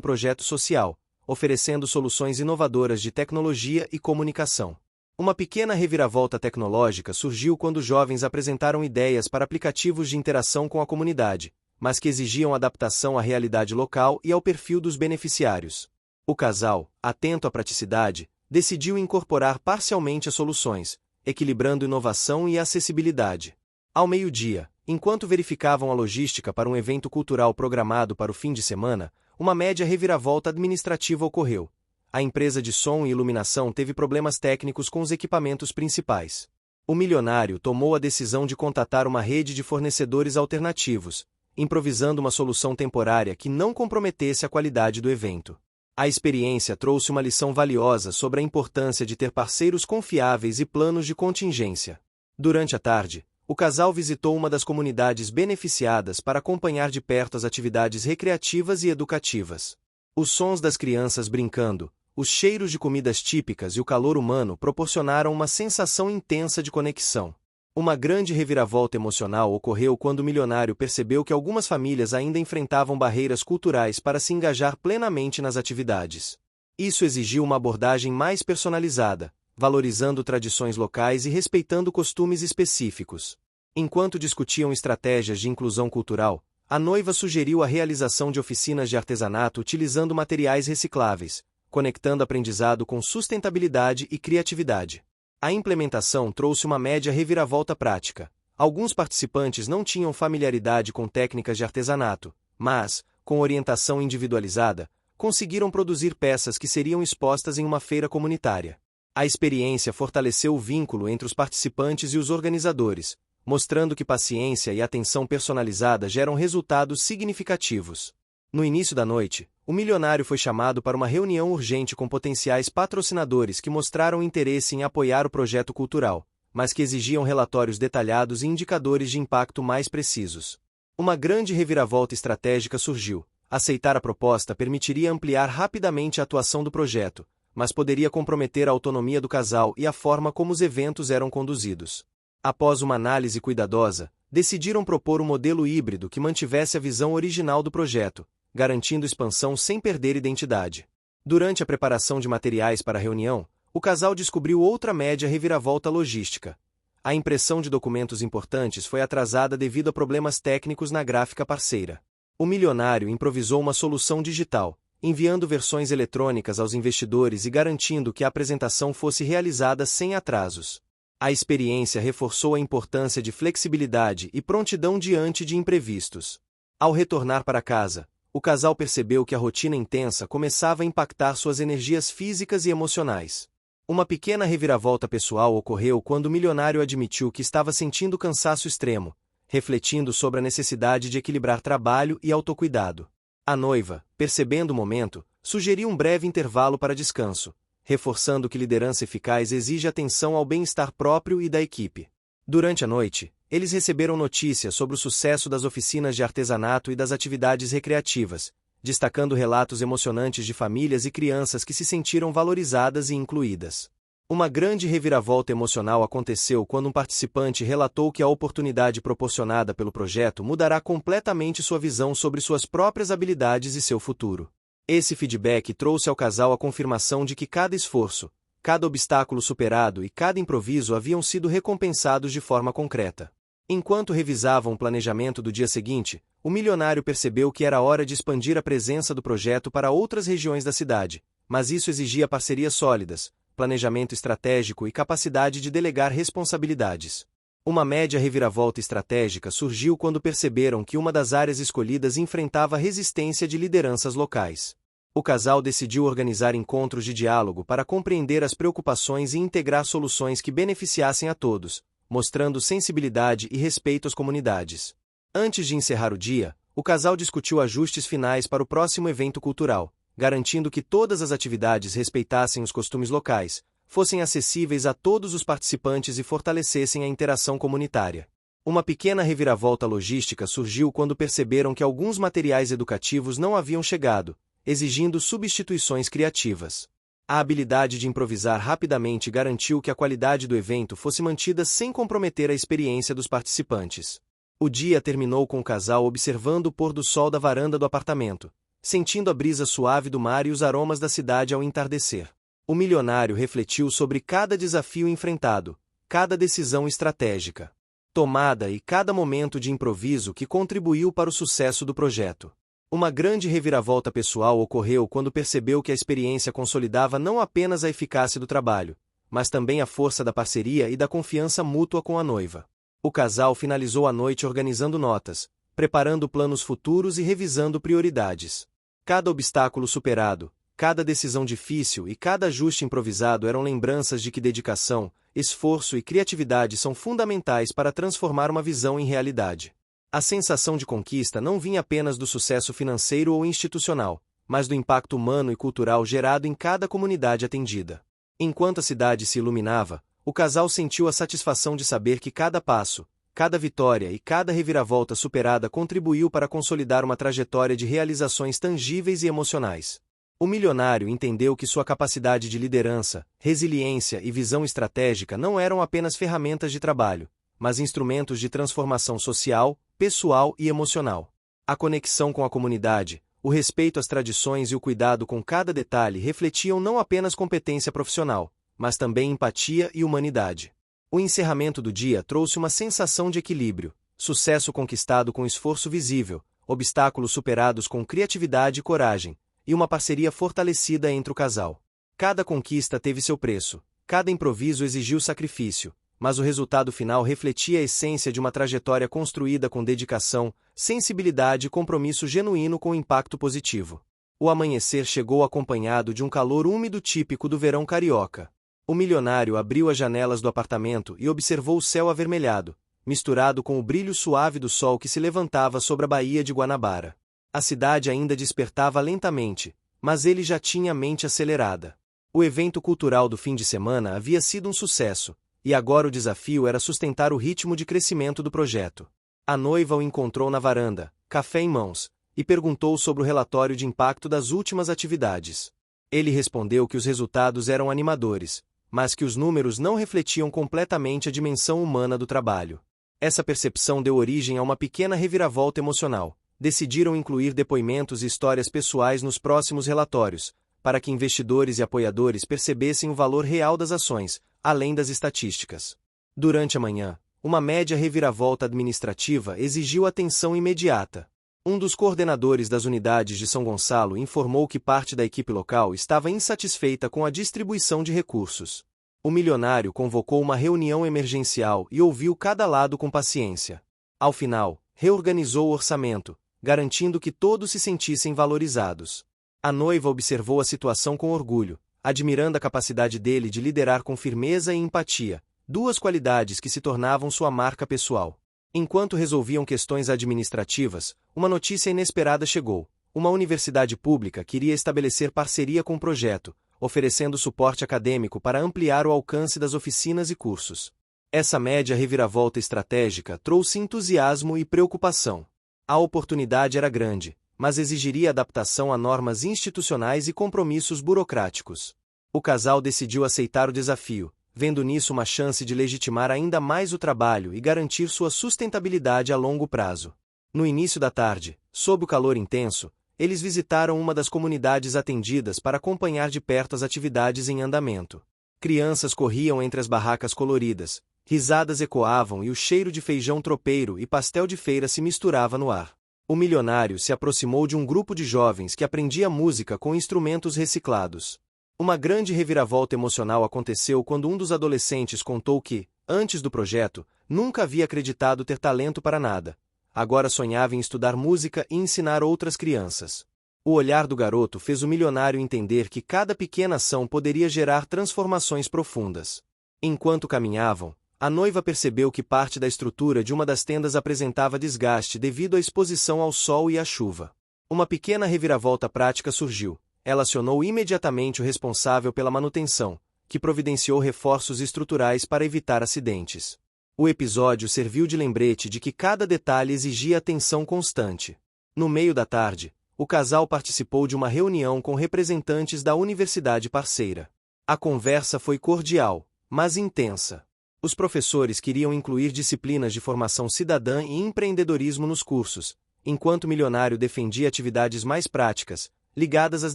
projeto social, oferecendo soluções inovadoras de tecnologia e comunicação. Uma pequena reviravolta tecnológica surgiu quando os jovens apresentaram ideias para aplicativos de interação com a comunidade, mas que exigiam adaptação à realidade local e ao perfil dos beneficiários. O casal, atento à praticidade, decidiu incorporar parcialmente as soluções, equilibrando inovação e acessibilidade. Ao meio-dia, enquanto verificavam a logística para um evento cultural programado para o fim de semana, uma média reviravolta administrativa ocorreu. A empresa de som e iluminação teve problemas técnicos com os equipamentos principais. O milionário tomou a decisão de contatar uma rede de fornecedores alternativos, improvisando uma solução temporária que não comprometesse a qualidade do evento. A experiência trouxe uma lição valiosa sobre a importância de ter parceiros confiáveis e planos de contingência. Durante a tarde, o casal visitou uma das comunidades beneficiadas para acompanhar de perto as atividades recreativas e educativas. Os sons das crianças brincando, os cheiros de comidas típicas e o calor humano proporcionaram uma sensação intensa de conexão. Uma grande reviravolta emocional ocorreu quando o milionário percebeu que algumas famílias ainda enfrentavam barreiras culturais para se engajar plenamente nas atividades. Isso exigiu uma abordagem mais personalizada, valorizando tradições locais e respeitando costumes específicos. Enquanto discutiam estratégias de inclusão cultural, a noiva sugeriu a realização de oficinas de artesanato utilizando materiais recicláveis, conectando aprendizado com sustentabilidade e criatividade. A implementação trouxe uma média reviravolta prática. Alguns participantes não tinham familiaridade com técnicas de artesanato, mas, com orientação individualizada, conseguiram produzir peças que seriam expostas em uma feira comunitária. A experiência fortaleceu o vínculo entre os participantes e os organizadores, mostrando que paciência e atenção personalizada geram resultados significativos. No início da noite, o milionário foi chamado para uma reunião urgente com potenciais patrocinadores que mostraram interesse em apoiar o projeto cultural, mas que exigiam relatórios detalhados e indicadores de impacto mais precisos. Uma grande reviravolta estratégica surgiu. Aceitar a proposta permitiria ampliar rapidamente a atuação do projeto, mas poderia comprometer a autonomia do casal e a forma como os eventos eram conduzidos. Após uma análise cuidadosa, decidiram propor um modelo híbrido que mantivesse a visão original do projeto, garantindo expansão sem perder identidade. Durante a preparação de materiais para a reunião, o casal descobriu outra média reviravolta logística. A impressão de documentos importantes foi atrasada devido a problemas técnicos na gráfica parceira. O milionário improvisou uma solução digital, enviando versões eletrônicas aos investidores e garantindo que a apresentação fosse realizada sem atrasos. A experiência reforçou a importância de flexibilidade e prontidão diante de imprevistos. Ao retornar para casa, o casal percebeu que a rotina intensa começava a impactar suas energias físicas e emocionais. Uma pequena reviravolta pessoal ocorreu quando o milionário admitiu que estava sentindo cansaço extremo, refletindo sobre a necessidade de equilibrar trabalho e autocuidado. A noiva, percebendo o momento, sugeriu um breve intervalo para descanso, reforçando que liderança eficaz exige atenção ao bem-estar próprio e da equipe. Durante a noite, eles receberam notícias sobre o sucesso das oficinas de artesanato e das atividades recreativas, destacando relatos emocionantes de famílias e crianças que se sentiram valorizadas e incluídas. Uma grande reviravolta emocional aconteceu quando um participante relatou que a oportunidade proporcionada pelo projeto mudará completamente sua visão sobre suas próprias habilidades e seu futuro. Esse feedback trouxe ao casal a confirmação de que cada esforço, cada obstáculo superado e cada improviso haviam sido recompensados de forma concreta. Enquanto revisavam o planejamento do dia seguinte, o milionário percebeu que era hora de expandir a presença do projeto para outras regiões da cidade, mas isso exigia parcerias sólidas, planejamento estratégico e capacidade de delegar responsabilidades. Uma média reviravolta estratégica surgiu quando perceberam que uma das áreas escolhidas enfrentava resistência de lideranças locais. O casal decidiu organizar encontros de diálogo para compreender as preocupações e integrar soluções que beneficiassem a todos, mostrando sensibilidade e respeito às comunidades. Antes de encerrar o dia, o casal discutiu ajustes finais para o próximo evento cultural, garantindo que todas as atividades respeitassem os costumes locais, fossem acessíveis a todos os participantes e fortalecessem a interação comunitária. Uma pequena reviravolta logística surgiu quando perceberam que alguns materiais educativos não haviam chegado, exigindo substituições criativas. A habilidade de improvisar rapidamente garantiu que a qualidade do evento fosse mantida sem comprometer a experiência dos participantes. O dia terminou com o casal observando o pôr do sol da varanda do apartamento, sentindo a brisa suave do mar e os aromas da cidade ao entardecer. O milionário refletiu sobre cada desafio enfrentado, cada decisão estratégica tomada e cada momento de improviso que contribuiu para o sucesso do projeto. Uma grande reviravolta pessoal ocorreu quando percebeu que a experiência consolidava não apenas a eficácia do trabalho, mas também a força da parceria e da confiança mútua com a noiva. O casal finalizou a noite organizando notas, preparando planos futuros e revisando prioridades. Cada obstáculo superado, cada decisão difícil e cada ajuste improvisado eram lembranças de que dedicação, esforço e criatividade são fundamentais para transformar uma visão em realidade. A sensação de conquista não vinha apenas do sucesso financeiro ou institucional, mas do impacto humano e cultural gerado em cada comunidade atendida. Enquanto a cidade se iluminava, o casal sentiu a satisfação de saber que cada passo, cada vitória e cada reviravolta superada contribuiu para consolidar uma trajetória de realizações tangíveis e emocionais. O milionário entendeu que sua capacidade de liderança, resiliência e visão estratégica não eram apenas ferramentas de trabalho, mas instrumentos de transformação social, pessoal e emocional. A conexão com a comunidade, o respeito às tradições e o cuidado com cada detalhe refletiam não apenas competência profissional, mas também empatia e humanidade. O encerramento do dia trouxe uma sensação de equilíbrio, sucesso conquistado com esforço visível, obstáculos superados com criatividade e coragem, e uma parceria fortalecida entre o casal. Cada conquista teve seu preço, cada improviso exigiu sacrifício, mas o resultado final refletia a essência de uma trajetória construída com dedicação, sensibilidade e compromisso genuíno com impacto positivo. O amanhecer chegou acompanhado de um calor úmido típico do verão carioca. O milionário abriu as janelas do apartamento e observou o céu avermelhado, misturado com o brilho suave do sol que se levantava sobre a Baía de Guanabara. A cidade ainda despertava lentamente, mas ele já tinha a mente acelerada. O evento cultural do fim de semana havia sido um sucesso, e agora o desafio era sustentar o ritmo de crescimento do projeto. A noiva o encontrou na varanda, café em mãos, e perguntou sobre o relatório de impacto das últimas atividades. Ele respondeu que os resultados eram animadores, mas que os números não refletiam completamente a dimensão humana do trabalho. Essa percepção deu origem a uma pequena reviravolta emocional. Decidiram incluir depoimentos e histórias pessoais nos próximos relatórios, para que investidores e apoiadores percebessem o valor real das ações, além das estatísticas. Durante a manhã, uma média reviravolta administrativa exigiu atenção imediata. Um dos coordenadores das unidades de São Gonçalo informou que parte da equipe local estava insatisfeita com a distribuição de recursos. O milionário convocou uma reunião emergencial e ouviu cada lado com paciência. Ao final, reorganizou o orçamento, garantindo que todos se sentissem valorizados. A noiva observou a situação com orgulho, admirando a capacidade dele de liderar com firmeza e empatia, duas qualidades que se tornavam sua marca pessoal. Enquanto resolviam questões administrativas, uma notícia inesperada chegou. Uma universidade pública queria estabelecer parceria com o projeto, oferecendo suporte acadêmico para ampliar o alcance das oficinas e cursos. Essa média reviravolta estratégica trouxe entusiasmo e preocupação. A oportunidade era grande, mas exigiria adaptação a normas institucionais e compromissos burocráticos. O casal decidiu aceitar o desafio, vendo nisso uma chance de legitimar ainda mais o trabalho e garantir sua sustentabilidade a longo prazo. No início da tarde, sob o calor intenso, eles visitaram uma das comunidades atendidas para acompanhar de perto as atividades em andamento. Crianças corriam entre as barracas coloridas, risadas ecoavam e o cheiro de feijão tropeiro e pastel de feira se misturava no ar. O milionário se aproximou de um grupo de jovens que aprendia música com instrumentos reciclados. Uma grande reviravolta emocional aconteceu quando um dos adolescentes contou que, antes do projeto, nunca havia acreditado ter talento para nada. Agora sonhava em estudar música e ensinar outras crianças. O olhar do garoto fez o milionário entender que cada pequena ação poderia gerar transformações profundas. Enquanto caminhavam, a noiva percebeu que parte da estrutura de uma das tendas apresentava desgaste devido à exposição ao sol e à chuva. Uma pequena reviravolta prática surgiu. Ela acionou imediatamente o responsável pela manutenção, que providenciou reforços estruturais para evitar acidentes. O episódio serviu de lembrete de que cada detalhe exigia atenção constante. No meio da tarde, o casal participou de uma reunião com representantes da universidade parceira. A conversa foi cordial, mas intensa. Os professores queriam incluir disciplinas de formação cidadã e empreendedorismo nos cursos, enquanto o milionário defendia atividades mais práticas, ligadas às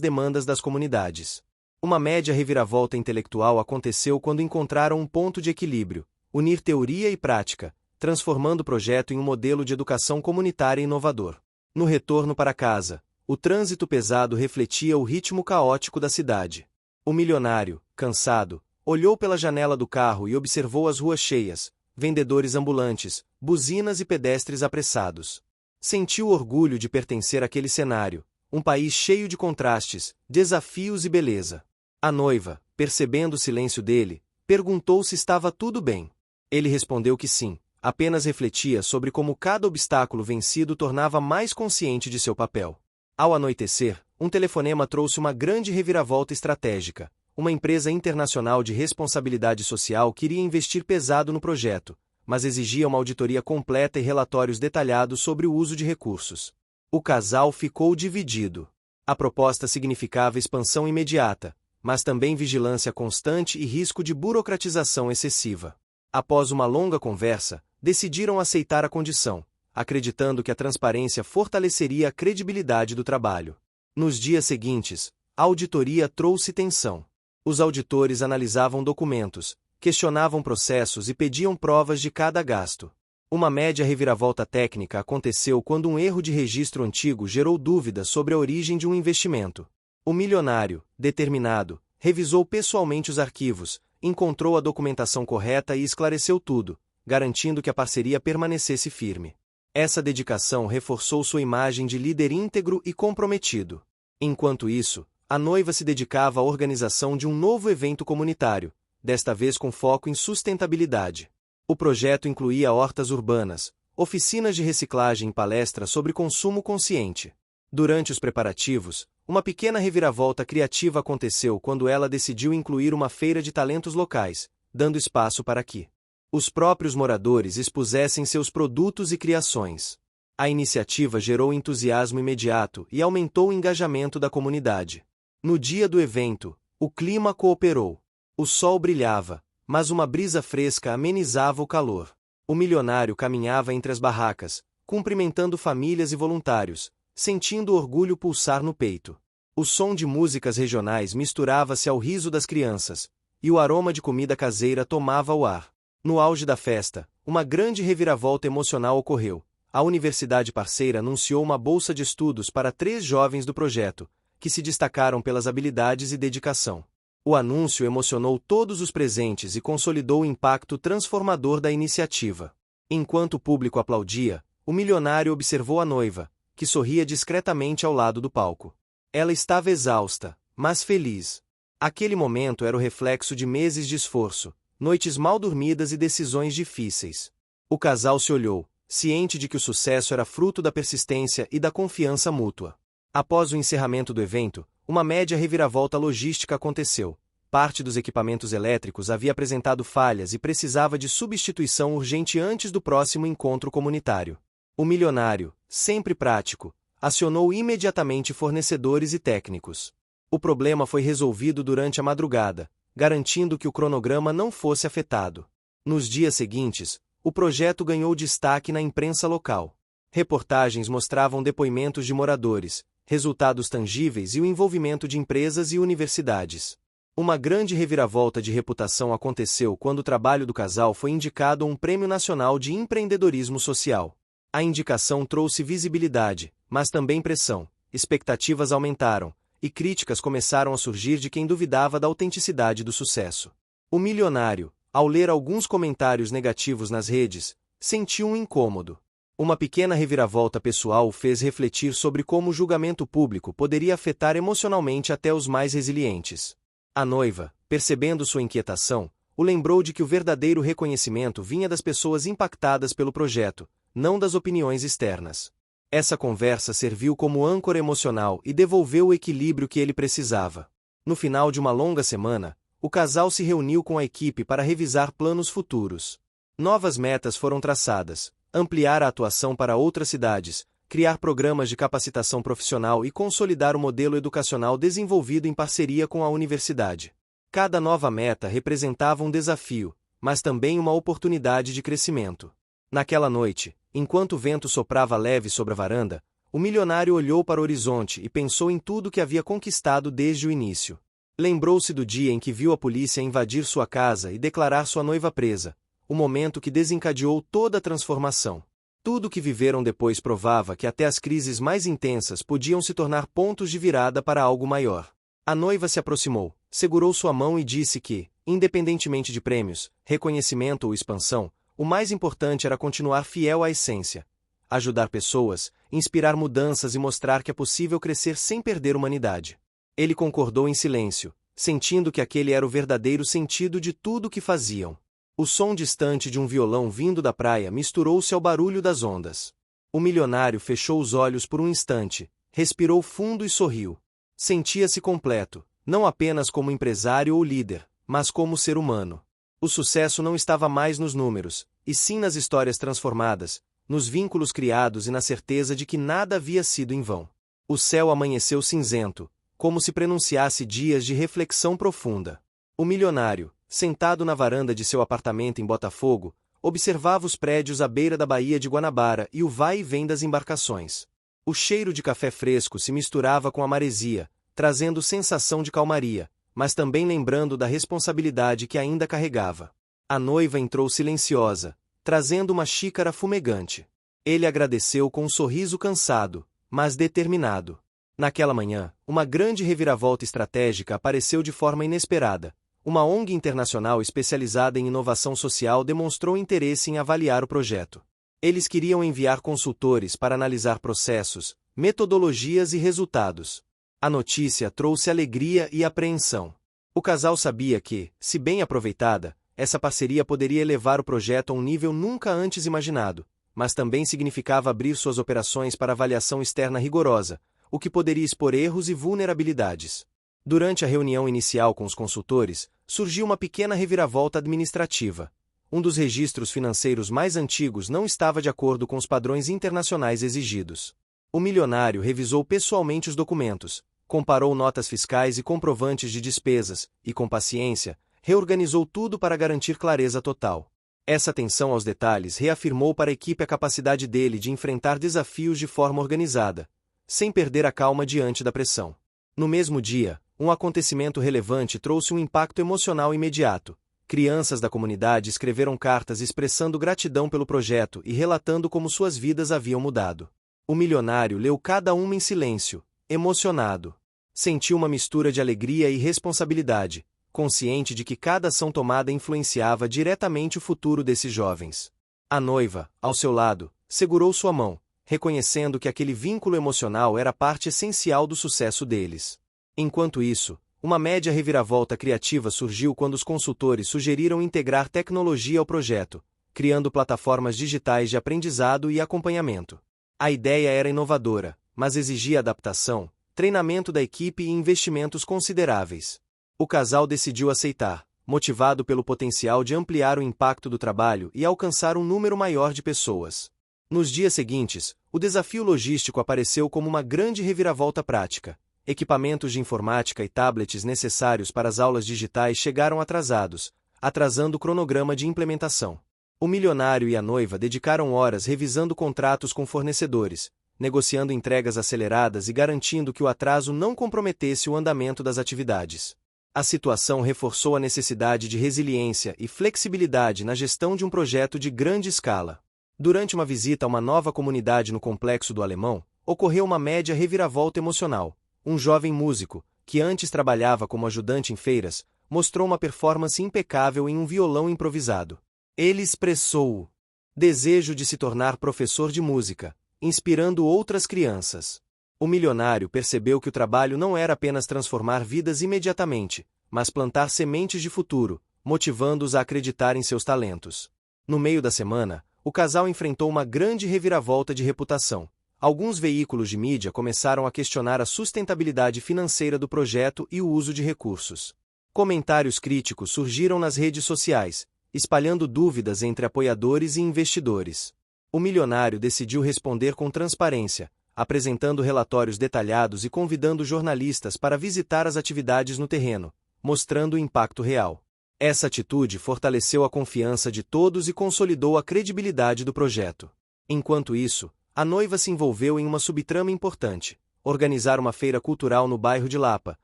demandas das comunidades. Uma média reviravolta intelectual aconteceu quando encontraram um ponto de equilíbrio, unir teoria e prática, transformando o projeto em um modelo de educação comunitária inovador. No retorno para casa, o trânsito pesado refletia o ritmo caótico da cidade. O milionário, cansado, olhou pela janela do carro e observou as ruas cheias, vendedores ambulantes, buzinas e pedestres apressados. Sentiu orgulho de pertencer àquele cenário, um país cheio de contrastes, desafios e beleza. A noiva, percebendo o silêncio dele, perguntou se estava tudo bem. Ele respondeu que sim, apenas refletia sobre como cada obstáculo vencido tornava mais consciente de seu papel. Ao anoitecer, um telefonema trouxe uma grande reviravolta estratégica. Uma empresa internacional de responsabilidade social queria investir pesado no projeto, mas exigia uma auditoria completa e relatórios detalhados sobre o uso de recursos. O casal ficou dividido. A proposta significava expansão imediata, mas também vigilância constante e risco de burocratização excessiva. Após uma longa conversa, decidiram aceitar a condição, acreditando que a transparência fortaleceria a credibilidade do trabalho. Nos dias seguintes, a auditoria trouxe tensão. Os auditores analisavam documentos, questionavam processos e pediam provas de cada gasto. Uma média reviravolta técnica aconteceu quando um erro de registro antigo gerou dúvidas sobre a origem de um investimento. O milionário, determinado, revisou pessoalmente os arquivos, encontrou a documentação correta e esclareceu tudo, garantindo que a parceria permanecesse firme. Essa dedicação reforçou sua imagem de líder íntegro e comprometido. Enquanto isso, a noiva se dedicava à organização de um novo evento comunitário, desta vez com foco em sustentabilidade. O projeto incluía hortas urbanas, oficinas de reciclagem e palestras sobre consumo consciente. Durante os preparativos, uma pequena reviravolta criativa aconteceu quando ela decidiu incluir uma feira de talentos locais, dando espaço para que os próprios moradores expusessem seus produtos e criações. A iniciativa gerou entusiasmo imediato e aumentou o engajamento da comunidade. No dia do evento, o clima cooperou. O sol brilhava, mas uma brisa fresca amenizava o calor. O milionário caminhava entre as barracas, cumprimentando famílias e voluntários, sentindo o orgulho pulsar no peito. O som de músicas regionais misturava-se ao riso das crianças, e o aroma de comida caseira tomava o ar. No auge da festa, uma grande reviravolta emocional ocorreu. a universidade parceira anunciou uma bolsa de estudos para 3 jovens do projeto, que se destacaram pelas habilidades e dedicação. O anúncio emocionou todos os presentes e consolidou o impacto transformador da iniciativa. Enquanto o público aplaudia, o milionário observou a noiva, que sorria discretamente ao lado do palco. Ela estava exausta, mas feliz. Aquele momento era o reflexo de meses de esforço, noites mal dormidas e decisões difíceis. O casal se olhou, ciente de que o sucesso era fruto da persistência e da confiança mútua. Após o encerramento do evento, uma média reviravolta logística aconteceu. Parte dos equipamentos elétricos havia apresentado falhas e precisava de substituição urgente antes do próximo encontro comunitário. O milionário, sempre prático, acionou imediatamente fornecedores e técnicos. O problema foi resolvido durante a madrugada, garantindo que o cronograma não fosse afetado. Nos dias seguintes, o projeto ganhou destaque na imprensa local. Reportagens mostravam depoimentos de moradores, resultados tangíveis e o envolvimento de empresas e universidades. Uma grande reviravolta de reputação aconteceu quando o trabalho do casal foi indicado a um Prêmio Nacional de Empreendedorismo Social. A indicação trouxe visibilidade, mas também pressão, expectativas aumentaram, e críticas começaram a surgir de quem duvidava da autenticidade do sucesso. O milionário, ao ler alguns comentários negativos nas redes, sentiu um incômodo. Uma pequena reviravolta pessoal o fez refletir sobre como o julgamento público poderia afetar emocionalmente até os mais resilientes. A noiva, percebendo sua inquietação, o lembrou de que o verdadeiro reconhecimento vinha das pessoas impactadas pelo projeto, não das opiniões externas. Essa conversa serviu como âncora emocional e devolveu o equilíbrio que ele precisava. No final de uma longa semana, o casal se reuniu com a equipe para revisar planos futuros. Novas metas foram traçadas: ampliar a atuação para outras cidades, criar programas de capacitação profissional e consolidar o modelo educacional desenvolvido em parceria com a universidade. Cada nova meta representava um desafio, mas também uma oportunidade de crescimento. Naquela noite, enquanto o vento soprava leve sobre a varanda, o milionário olhou para o horizonte e pensou em tudo que havia conquistado desde o início. Lembrou-se do dia em que viu a polícia invadir sua casa e declarar sua noiva presa, o momento que desencadeou toda a transformação. Tudo o que viveram depois provava que até as crises mais intensas podiam se tornar pontos de virada para algo maior. A noiva se aproximou, segurou sua mão e disse que, independentemente de prêmios, reconhecimento ou expansão, o mais importante era continuar fiel à essência: ajudar pessoas, inspirar mudanças e mostrar que é possível crescer sem perder humanidade. Ele concordou em silêncio, sentindo que aquele era o verdadeiro sentido de tudo o que faziam. O som distante de um violão vindo da praia misturou-se ao barulho das ondas. O milionário fechou os olhos por um instante, respirou fundo e sorriu. Sentia-se completo, não apenas como empresário ou líder, mas como ser humano. O sucesso não estava mais nos números, e sim nas histórias transformadas, nos vínculos criados e na certeza de que nada havia sido em vão. O céu amanheceu cinzento, como se prenunciasse dias de reflexão profunda. O milionário, sentado na varanda de seu apartamento em Botafogo, observava os prédios à beira da Baía de Guanabara e o vai e vem das embarcações. O cheiro de café fresco se misturava com a maresia, trazendo sensação de calmaria, mas também lembrando da responsabilidade que ainda carregava. A noiva entrou silenciosa, trazendo uma xícara fumegante. Ele agradeceu com um sorriso cansado, mas determinado. Naquela manhã, uma grande reviravolta estratégica apareceu de forma inesperada. Uma ONG internacional especializada em inovação social demonstrou interesse em avaliar o projeto. Eles queriam enviar consultores para analisar processos, metodologias e resultados. A notícia trouxe alegria e apreensão. O casal sabia que, se bem aproveitada, essa parceria poderia elevar o projeto a um nível nunca antes imaginado, mas também significava abrir suas operações para avaliação externa rigorosa, o que poderia expor erros e vulnerabilidades. Durante a reunião inicial com os consultores, surgiu uma pequena reviravolta administrativa. Um dos registros financeiros mais antigos não estava de acordo com os padrões internacionais exigidos. O milionário revisou pessoalmente os documentos, comparou notas fiscais e comprovantes de despesas, e, com paciência, reorganizou tudo para garantir clareza total. Essa atenção aos detalhes reafirmou para a equipe a capacidade dele de enfrentar desafios de forma organizada, sem perder a calma diante da pressão. No mesmo dia, um acontecimento relevante trouxe um impacto emocional imediato. Crianças da comunidade escreveram cartas expressando gratidão pelo projeto e relatando como suas vidas haviam mudado. O milionário leu cada uma em silêncio, emocionado. Sentiu uma mistura de alegria e responsabilidade, consciente de que cada ação tomada influenciava diretamente o futuro desses jovens. A noiva, ao seu lado, segurou sua mão, reconhecendo que aquele vínculo emocional era parte essencial do sucesso deles. Enquanto isso, uma média reviravolta criativa surgiu quando os consultores sugeriram integrar tecnologia ao projeto, criando plataformas digitais de aprendizado e acompanhamento. A ideia era inovadora, mas exigia adaptação, treinamento da equipe e investimentos consideráveis. O casal decidiu aceitar, motivado pelo potencial de ampliar o impacto do trabalho e alcançar um número maior de pessoas. Nos dias seguintes, o desafio logístico apareceu como uma grande reviravolta prática. Equipamentos de informática e tablets necessários para as aulas digitais chegaram atrasados, atrasando o cronograma de implementação. O milionário e a noiva dedicaram horas revisando contratos com fornecedores, negociando entregas aceleradas e garantindo que o atraso não comprometesse o andamento das atividades. A situação reforçou a necessidade de resiliência e flexibilidade na gestão de um projeto de grande escala. Durante uma visita a uma nova comunidade no Complexo do Alemão, ocorreu uma média reviravolta emocional. Um jovem músico, que antes trabalhava como ajudante em feiras, mostrou uma performance impecável em um violão improvisado. Ele expressou o desejo de se tornar professor de música, inspirando outras crianças. O milionário percebeu que o trabalho não era apenas transformar vidas imediatamente, mas plantar sementes de futuro, motivando-os a acreditar em seus talentos. No meio da semana, o casal enfrentou uma grande reviravolta de reputação. Alguns veículos de mídia começaram a questionar a sustentabilidade financeira do projeto e o uso de recursos. Comentários críticos surgiram nas redes sociais, espalhando dúvidas entre apoiadores e investidores. O milionário decidiu responder com transparência, apresentando relatórios detalhados e convidando jornalistas para visitar as atividades no terreno, mostrando o impacto real. Essa atitude fortaleceu a confiança de todos e consolidou a credibilidade do projeto. Enquanto isso, a noiva se envolveu em uma subtrama importante: organizar uma feira cultural no bairro de Lapa,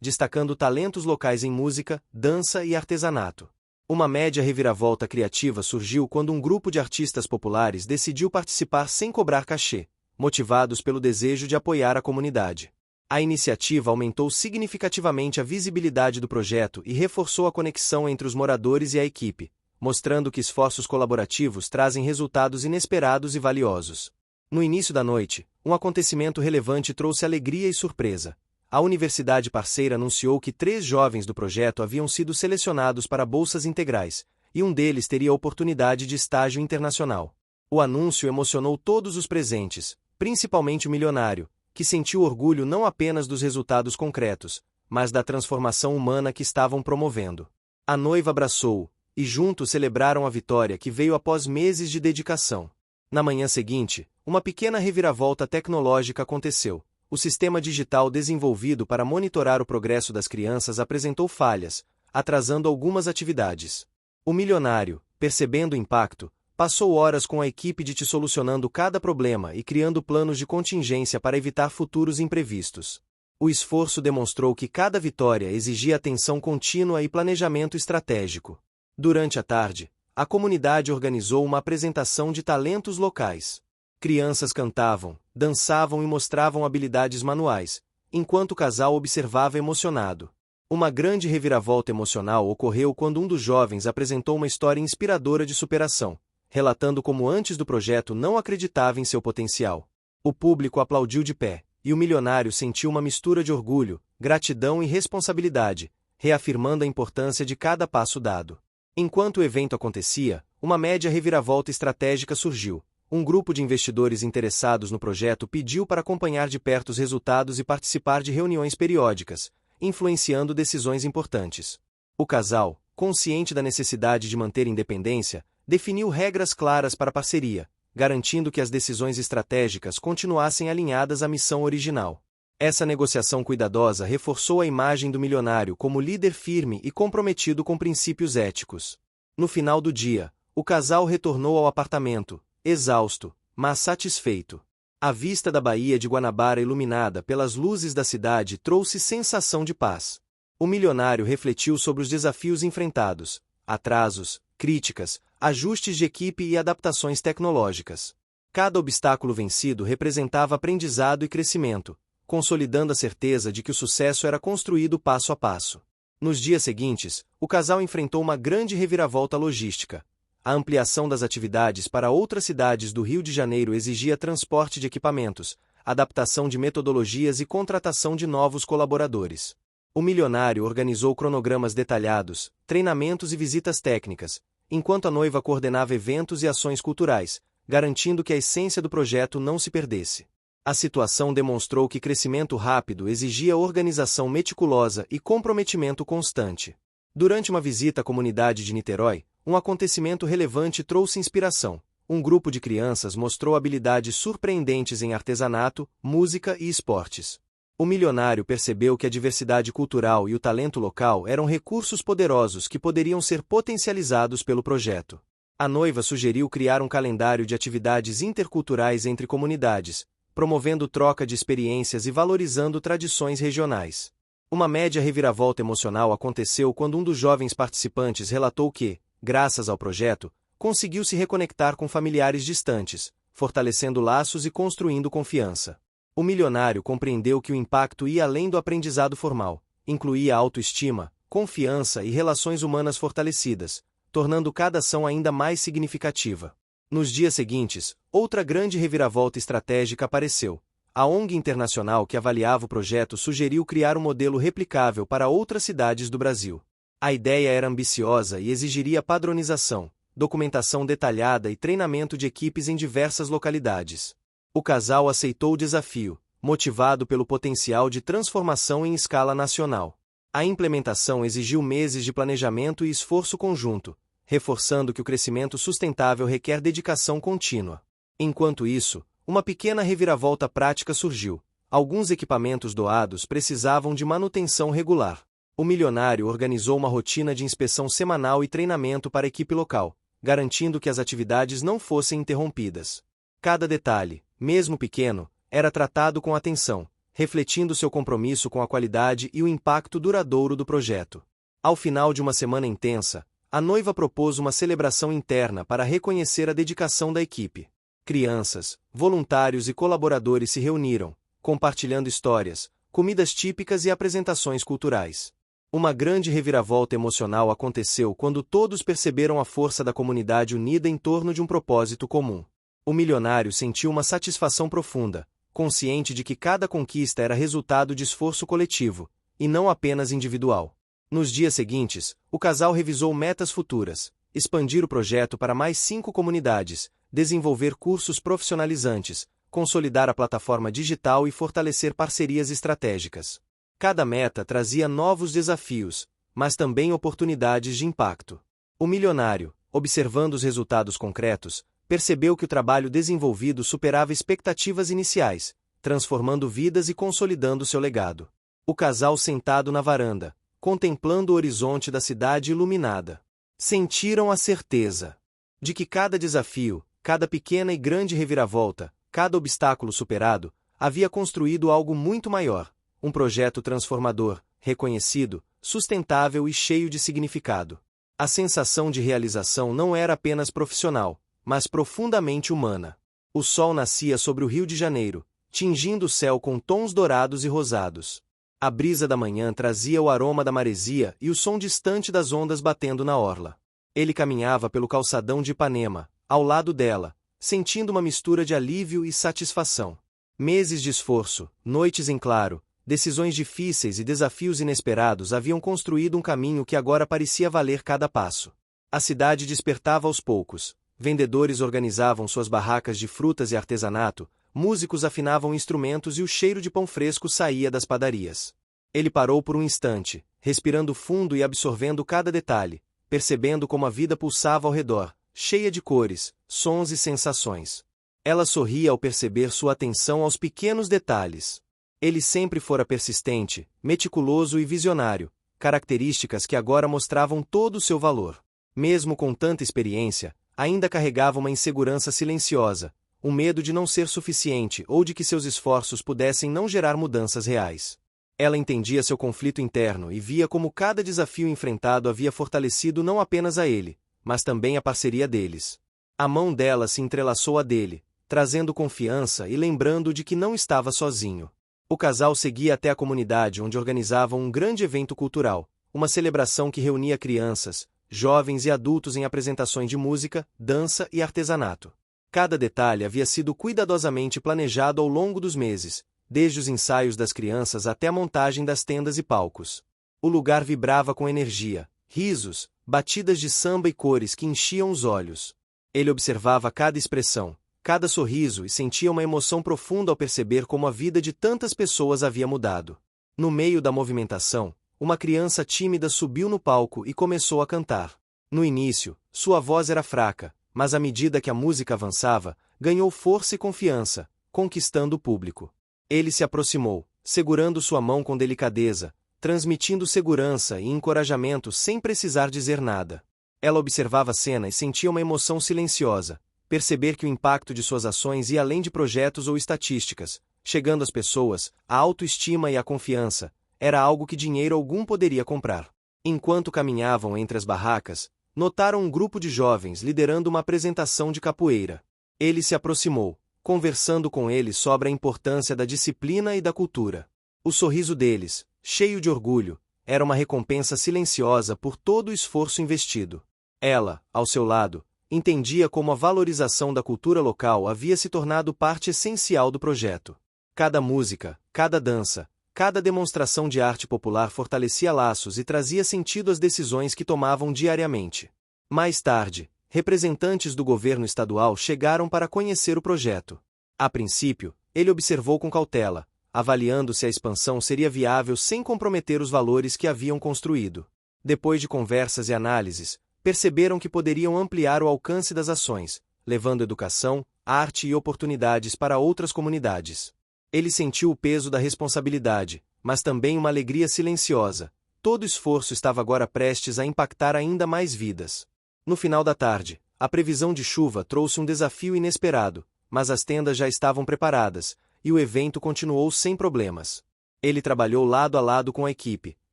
destacando talentos locais em música, dança e artesanato. Uma média reviravolta criativa surgiu quando um grupo de artistas populares decidiu participar sem cobrar cachê, motivados pelo desejo de apoiar a comunidade. A iniciativa aumentou significativamente a visibilidade do projeto e reforçou a conexão entre os moradores e a equipe, mostrando que esforços colaborativos trazem resultados inesperados e valiosos. No início da noite, um acontecimento relevante trouxe alegria e surpresa. A universidade parceira anunciou que 3 jovens do projeto haviam sido selecionados para bolsas integrais, e um deles teria a oportunidade de estágio internacional. O anúncio emocionou todos os presentes, principalmente o milionário, que sentiu orgulho não apenas dos resultados concretos, mas da transformação humana que estavam promovendo. A noiva abraçou-o, e juntos celebraram a vitória que veio após meses de dedicação. Na manhã seguinte, uma pequena reviravolta tecnológica aconteceu. O sistema digital desenvolvido para monitorar o progresso das crianças apresentou falhas, atrasando algumas atividades. O milionário, percebendo o impacto, passou horas com a equipe de solucionando cada problema e criando planos de contingência para evitar futuros imprevistos. O esforço demonstrou que cada vitória exigia atenção contínua e planejamento estratégico. Durante a tarde, a comunidade organizou uma apresentação de talentos locais. Crianças cantavam, dançavam e mostravam habilidades manuais, enquanto o casal observava emocionado. Uma grande reviravolta emocional ocorreu quando um dos jovens apresentou uma história inspiradora de superação, relatando como antes do projeto não acreditava em seu potencial. O público aplaudiu de pé, e o milionário sentiu uma mistura de orgulho, gratidão e responsabilidade, reafirmando a importância de cada passo dado. Enquanto o evento acontecia, uma média reviravolta estratégica surgiu. Um grupo de investidores interessados no projeto pediu para acompanhar de perto os resultados e participar de reuniões periódicas, influenciando decisões importantes. O casal, consciente da necessidade de manter independência, definiu regras claras para a parceria, garantindo que as decisões estratégicas continuassem alinhadas à missão original. Essa negociação cuidadosa reforçou a imagem do milionário como líder firme e comprometido com princípios éticos. No final do dia, o casal retornou ao apartamento, exausto, mas satisfeito. A vista da Baía de Guanabara iluminada pelas luzes da cidade trouxe sensação de paz. O milionário refletiu sobre os desafios enfrentados, atrasos, críticas, ajustes de equipe e adaptações tecnológicas. Cada obstáculo vencido representava aprendizado e crescimento, consolidando a certeza de que o sucesso era construído passo a passo. Nos dias seguintes, o casal enfrentou uma grande reviravolta logística. A ampliação das atividades para outras cidades do Rio de Janeiro exigia transporte de equipamentos, adaptação de metodologias e contratação de novos colaboradores. O milionário organizou cronogramas detalhados, treinamentos e visitas técnicas, enquanto a noiva coordenava eventos e ações culturais, garantindo que a essência do projeto não se perdesse. A situação demonstrou que crescimento rápido exigia organização meticulosa e comprometimento constante. Durante uma visita à comunidade de Niterói, um acontecimento relevante trouxe inspiração. Um grupo de crianças mostrou habilidades surpreendentes em artesanato, música e esportes. O milionário percebeu que a diversidade cultural e o talento local eram recursos poderosos que poderiam ser potencializados pelo projeto. A noiva sugeriu criar um calendário de atividades interculturais entre comunidades, promovendo troca de experiências e valorizando tradições regionais. Uma média reviravolta emocional aconteceu quando um dos jovens participantes relatou que, graças ao projeto, conseguiu se reconectar com familiares distantes, fortalecendo laços e construindo confiança. O milionário compreendeu que o impacto ia além do aprendizado formal, incluía autoestima, confiança e relações humanas fortalecidas, tornando cada ação ainda mais significativa. Nos dias seguintes, outra grande reviravolta estratégica apareceu. A ONG internacional que avaliava o projeto sugeriu criar um modelo replicável para outras cidades do Brasil. A ideia era ambiciosa e exigiria padronização, documentação detalhada e treinamento de equipes em diversas localidades. O casal aceitou o desafio, motivado pelo potencial de transformação em escala nacional. A implementação exigiu meses de planejamento e esforço conjunto, reforçando que o crescimento sustentável requer dedicação contínua. Enquanto isso, uma pequena reviravolta prática surgiu. Alguns equipamentos doados precisavam de manutenção regular. O milionário organizou uma rotina de inspeção semanal e treinamento para a equipe local, garantindo que as atividades não fossem interrompidas. Cada detalhe, mesmo pequeno, era tratado com atenção, refletindo seu compromisso com a qualidade e o impacto duradouro do projeto. Ao final de uma semana intensa, a noiva propôs uma celebração interna para reconhecer a dedicação da equipe. Crianças, voluntários e colaboradores se reuniram, compartilhando histórias, comidas típicas e apresentações culturais. Uma grande reviravolta emocional aconteceu quando todos perceberam a força da comunidade unida em torno de um propósito comum. O milionário sentiu uma satisfação profunda, consciente de que cada conquista era resultado de esforço coletivo, e não apenas individual. Nos dias seguintes, o casal revisou metas futuras, expandir o projeto para mais 5 comunidades, desenvolver cursos profissionalizantes, consolidar a plataforma digital e fortalecer parcerias estratégicas. Cada meta trazia novos desafios, mas também oportunidades de impacto. O milionário, observando os resultados concretos, percebeu que o trabalho desenvolvido superava expectativas iniciais, transformando vidas e consolidando seu legado. O casal sentado na varanda, contemplando o horizonte da cidade iluminada, sentiram a certeza de que cada desafio, cada pequena e grande reviravolta, cada obstáculo superado, havia construído algo muito maior, um projeto transformador, reconhecido, sustentável e cheio de significado. A sensação de realização não era apenas profissional, mas profundamente humana. O sol nascia sobre o Rio de Janeiro, tingindo o céu com tons dourados e rosados. A brisa da manhã trazia o aroma da maresia e o som distante das ondas batendo na orla. Ele caminhava pelo calçadão de Ipanema, ao lado dela, sentindo uma mistura de alívio e satisfação. Meses de esforço, noites em claro, decisões difíceis e desafios inesperados haviam construído um caminho que agora parecia valer cada passo. A cidade despertava aos poucos. Vendedores organizavam suas barracas de frutas e artesanato, músicos afinavam instrumentos e o cheiro de pão fresco saía das padarias. Ele parou por um instante, respirando fundo e absorvendo cada detalhe, percebendo como a vida pulsava ao redor, cheia de cores, sons e sensações. Ela sorria ao perceber sua atenção aos pequenos detalhes. Ele sempre fora persistente, meticuloso e visionário, características que agora mostravam todo o seu valor. Mesmo com tanta experiência, ainda carregava uma insegurança silenciosa, um medo de não ser suficiente ou de que seus esforços pudessem não gerar mudanças reais. Ela entendia seu conflito interno e via como cada desafio enfrentado havia fortalecido não apenas a ele, mas também a parceria deles. A mão dela se entrelaçou à dele, trazendo confiança e lembrando de que não estava sozinho. O casal seguia até a comunidade onde organizavam um grande evento cultural, uma celebração que reunia crianças, jovens e adultos em apresentações de música, dança e artesanato. Cada detalhe havia sido cuidadosamente planejado ao longo dos meses, desde os ensaios das crianças até a montagem das tendas e palcos. O lugar vibrava com energia, risos, batidas de samba e cores que enchiam os olhos. Ele observava cada expressão, cada sorriso e sentia uma emoção profunda ao perceber como a vida de tantas pessoas havia mudado. No meio da movimentação, uma criança tímida subiu no palco e começou a cantar. No início, sua voz era fraca, mas à medida que a música avançava, ganhou força e confiança, conquistando o público. Ele se aproximou, segurando sua mão com delicadeza, transmitindo segurança e encorajamento sem precisar dizer nada. Ela observava a cena e sentia uma emoção silenciosa, perceber que o impacto de suas ações ia além de projetos ou estatísticas, chegando às pessoas, a autoestima e a confiança, era algo que dinheiro algum poderia comprar. Enquanto caminhavam entre as barracas, notaram um grupo de jovens liderando uma apresentação de capoeira. Ele se aproximou, conversando com eles sobre a importância da disciplina e da cultura. O sorriso deles, cheio de orgulho, era uma recompensa silenciosa por todo o esforço investido. Ela, ao seu lado, entendia como a valorização da cultura local havia se tornado parte essencial do projeto. Cada música, cada dança, cada demonstração de arte popular fortalecia laços e trazia sentido às decisões que tomavam diariamente. Mais tarde, representantes do governo estadual chegaram para conhecer o projeto. A princípio, ele observou com cautela, avaliando se a expansão seria viável sem comprometer os valores que haviam construído. Depois de conversas e análises, perceberam que poderiam ampliar o alcance das ações, levando educação, arte e oportunidades para outras comunidades. Ele sentiu o peso da responsabilidade, mas também uma alegria silenciosa. Todo esforço estava agora prestes a impactar ainda mais vidas. No final da tarde, a previsão de chuva trouxe um desafio inesperado, mas as tendas já estavam preparadas, e o evento continuou sem problemas. Ele trabalhou lado a lado com a equipe,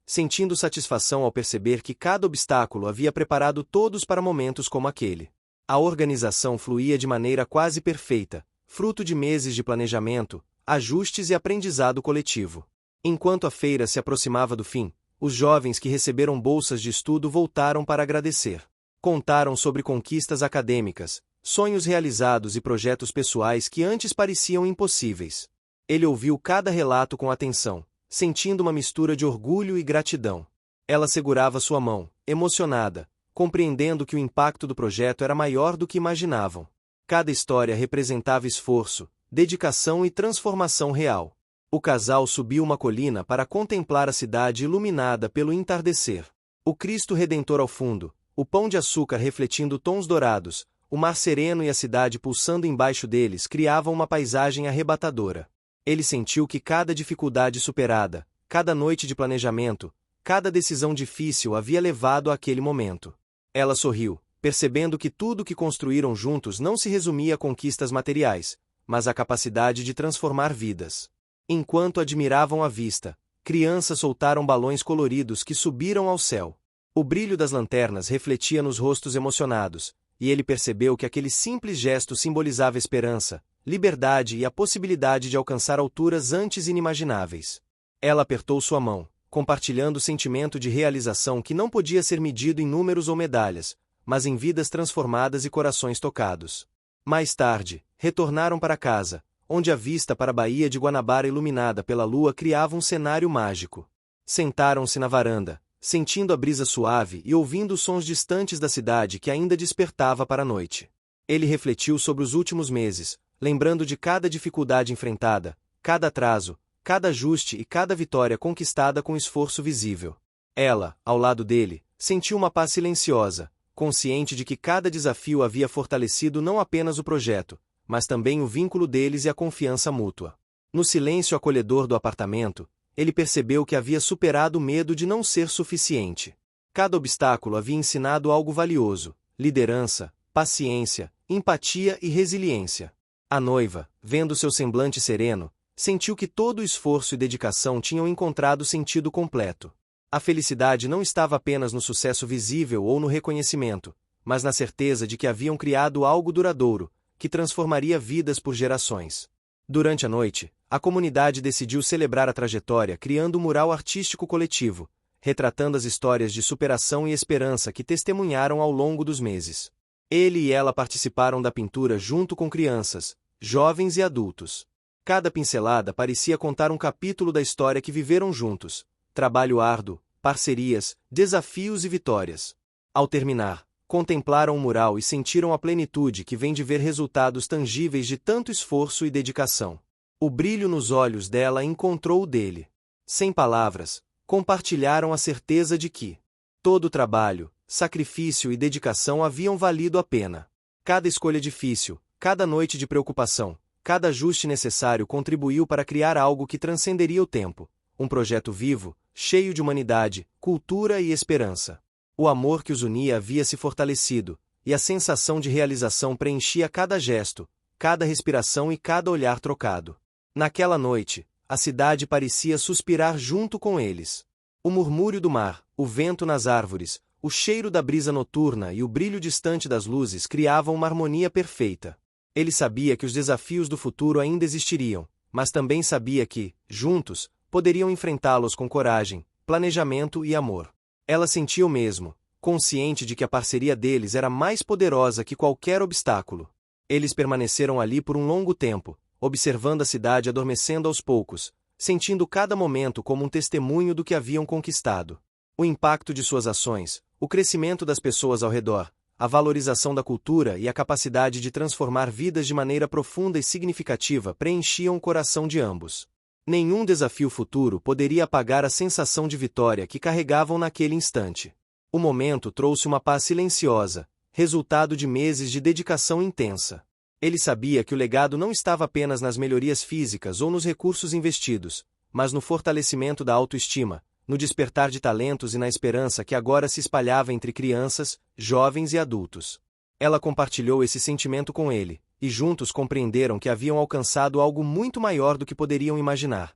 sentindo satisfação ao perceber que cada obstáculo havia preparado todos para momentos como aquele. A organização fluía de maneira quase perfeita, fruto de meses de planejamento, ajustes e aprendizado coletivo. Enquanto a feira se aproximava do fim, os jovens que receberam bolsas de estudo voltaram para agradecer. Contaram sobre conquistas acadêmicas, sonhos realizados e projetos pessoais que antes pareciam impossíveis. Ele ouviu cada relato com atenção, sentindo uma mistura de orgulho e gratidão. Ela segurava sua mão, emocionada, compreendendo que o impacto do projeto era maior do que imaginavam. Cada história representava esforço, dedicação e transformação real. O casal subiu uma colina para contemplar a cidade iluminada pelo entardecer. O Cristo Redentor ao fundo, o pão de açúcar refletindo tons dourados, o mar sereno e a cidade pulsando embaixo deles criavam uma paisagem arrebatadora. Ele sentiu que cada dificuldade superada, cada noite de planejamento, cada decisão difícil havia levado àquele momento. Ela sorriu, percebendo que tudo que construíram juntos não se resumia a conquistas materiais, mas à capacidade de transformar vidas. Enquanto admiravam a vista, crianças soltaram balões coloridos que subiram ao céu. O brilho das lanternas refletia nos rostos emocionados, e ele percebeu que aquele simples gesto simbolizava esperança, liberdade e a possibilidade de alcançar alturas antes inimagináveis. Ela apertou sua mão, compartilhando o sentimento de realização que não podia ser medido em números ou medalhas, mas em vidas transformadas e corações tocados. Mais tarde, retornaram para casa, onde a vista para a Baía de Guanabara iluminada pela lua criava um cenário mágico. Sentaram-se na varanda, sentindo a brisa suave e ouvindo os sons distantes da cidade que ainda despertava para a noite. Ele refletiu sobre os últimos meses, lembrando de cada dificuldade enfrentada, cada atraso, cada ajuste e cada vitória conquistada com esforço visível. Ela, ao lado dele, sentiu uma paz silenciosa, consciente de que cada desafio havia fortalecido não apenas o projeto, mas também o vínculo deles e a confiança mútua. No silêncio acolhedor do apartamento, ele percebeu que havia superado o medo de não ser suficiente. Cada obstáculo havia ensinado algo valioso: liderança, paciência, empatia e resiliência. A noiva, vendo seu semblante sereno, sentiu que todo o esforço e dedicação tinham encontrado sentido completo. A felicidade não estava apenas no sucesso visível ou no reconhecimento, mas na certeza de que haviam criado algo duradouro, que transformaria vidas por gerações. Durante a noite, a comunidade decidiu celebrar a trajetória criando um mural artístico coletivo, retratando as histórias de superação e esperança que testemunharam ao longo dos meses. Ele e ela participaram da pintura junto com crianças, jovens e adultos. Cada pincelada parecia contar um capítulo da história que viveram juntos: trabalho árduo, parcerias, desafios e vitórias. Ao terminar, contemplaram o mural e sentiram a plenitude que vem de ver resultados tangíveis de tanto esforço e dedicação. O brilho nos olhos dela encontrou o dele. Sem palavras, compartilharam a certeza de que todo o trabalho, sacrifício e dedicação haviam valido a pena. Cada escolha difícil, cada noite de preocupação, cada ajuste necessário contribuiu para criar algo que transcenderia o tempo, um projeto vivo, cheio de humanidade, cultura e esperança. O amor que os unia havia se fortalecido, e a sensação de realização preenchia cada gesto, cada respiração e cada olhar trocado. Naquela noite, a cidade parecia suspirar junto com eles. O murmúrio do mar, o vento nas árvores, o cheiro da brisa noturna e o brilho distante das luzes criavam uma harmonia perfeita. Ele sabia que os desafios do futuro ainda existiriam, mas também sabia que, juntos, poderiam enfrentá-los com coragem, planejamento e amor. Ela sentia o mesmo, consciente de que a parceria deles era mais poderosa que qualquer obstáculo. Eles permaneceram ali por um longo tempo, observando a cidade adormecendo aos poucos, sentindo cada momento como um testemunho do que haviam conquistado. O impacto de suas ações, o crescimento das pessoas ao redor, a valorização da cultura e a capacidade de transformar vidas de maneira profunda e significativa preenchiam o coração de ambos. Nenhum desafio futuro poderia apagar a sensação de vitória que carregavam naquele instante. O momento trouxe uma paz silenciosa, resultado de meses de dedicação intensa. Ele sabia que o legado não estava apenas nas melhorias físicas ou nos recursos investidos, mas no fortalecimento da autoestima, no despertar de talentos e na esperança que agora se espalhava entre crianças, jovens e adultos. Ela compartilhou esse sentimento com ele, e juntos compreenderam que haviam alcançado algo muito maior do que poderiam imaginar.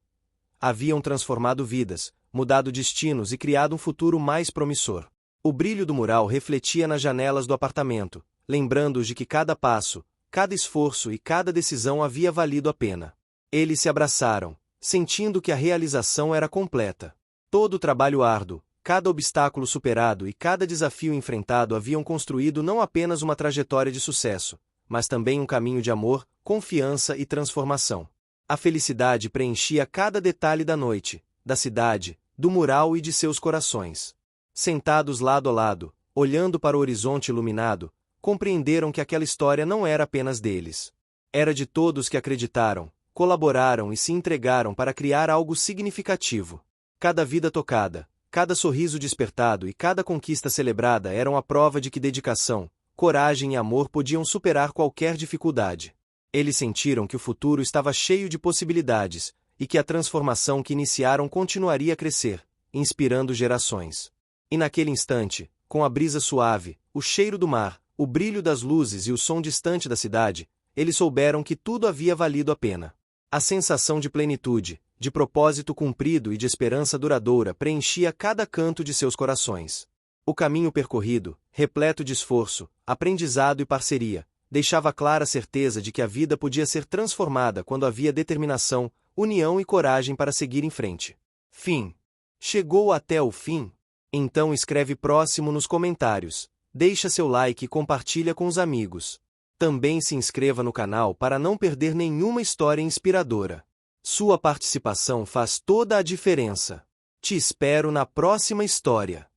Haviam transformado vidas, mudado destinos e criado um futuro mais promissor. O brilho do mural refletia nas janelas do apartamento, lembrando-os de que cada passo, cada esforço e cada decisão havia valido a pena. Eles se abraçaram, sentindo que a realização era completa. Todo o trabalho árduo, cada obstáculo superado e cada desafio enfrentado haviam construído não apenas uma trajetória de sucesso, mas também um caminho de amor, confiança e transformação. A felicidade preenchia cada detalhe da noite, da cidade, do mural e de seus corações. Sentados lado a lado, olhando para o horizonte iluminado, compreenderam que aquela história não era apenas deles. Era de todos que acreditaram, colaboraram e se entregaram para criar algo significativo. Cada vida tocada, cada sorriso despertado e cada conquista celebrada eram a prova de que dedicação, coragem e amor podiam superar qualquer dificuldade. Eles sentiram que o futuro estava cheio de possibilidades, e que a transformação que iniciaram continuaria a crescer, inspirando gerações. E naquele instante, com a brisa suave, o cheiro do mar, o brilho das luzes e o som distante da cidade, eles souberam que tudo havia valido a pena. A sensação de plenitude, de propósito cumprido e de esperança duradoura preenchia cada canto de seus corações. O caminho percorrido, repleto de esforço, aprendizado e parceria, deixava clara a certeza de que a vida podia ser transformada quando havia determinação, união e coragem para seguir em frente. Fim. Chegou até o fim? Então escreve próximo nos comentários, deixa seu like e compartilha com os amigos. Também se inscreva no canal para não perder nenhuma história inspiradora. Sua participação faz toda a diferença. Te espero na próxima história.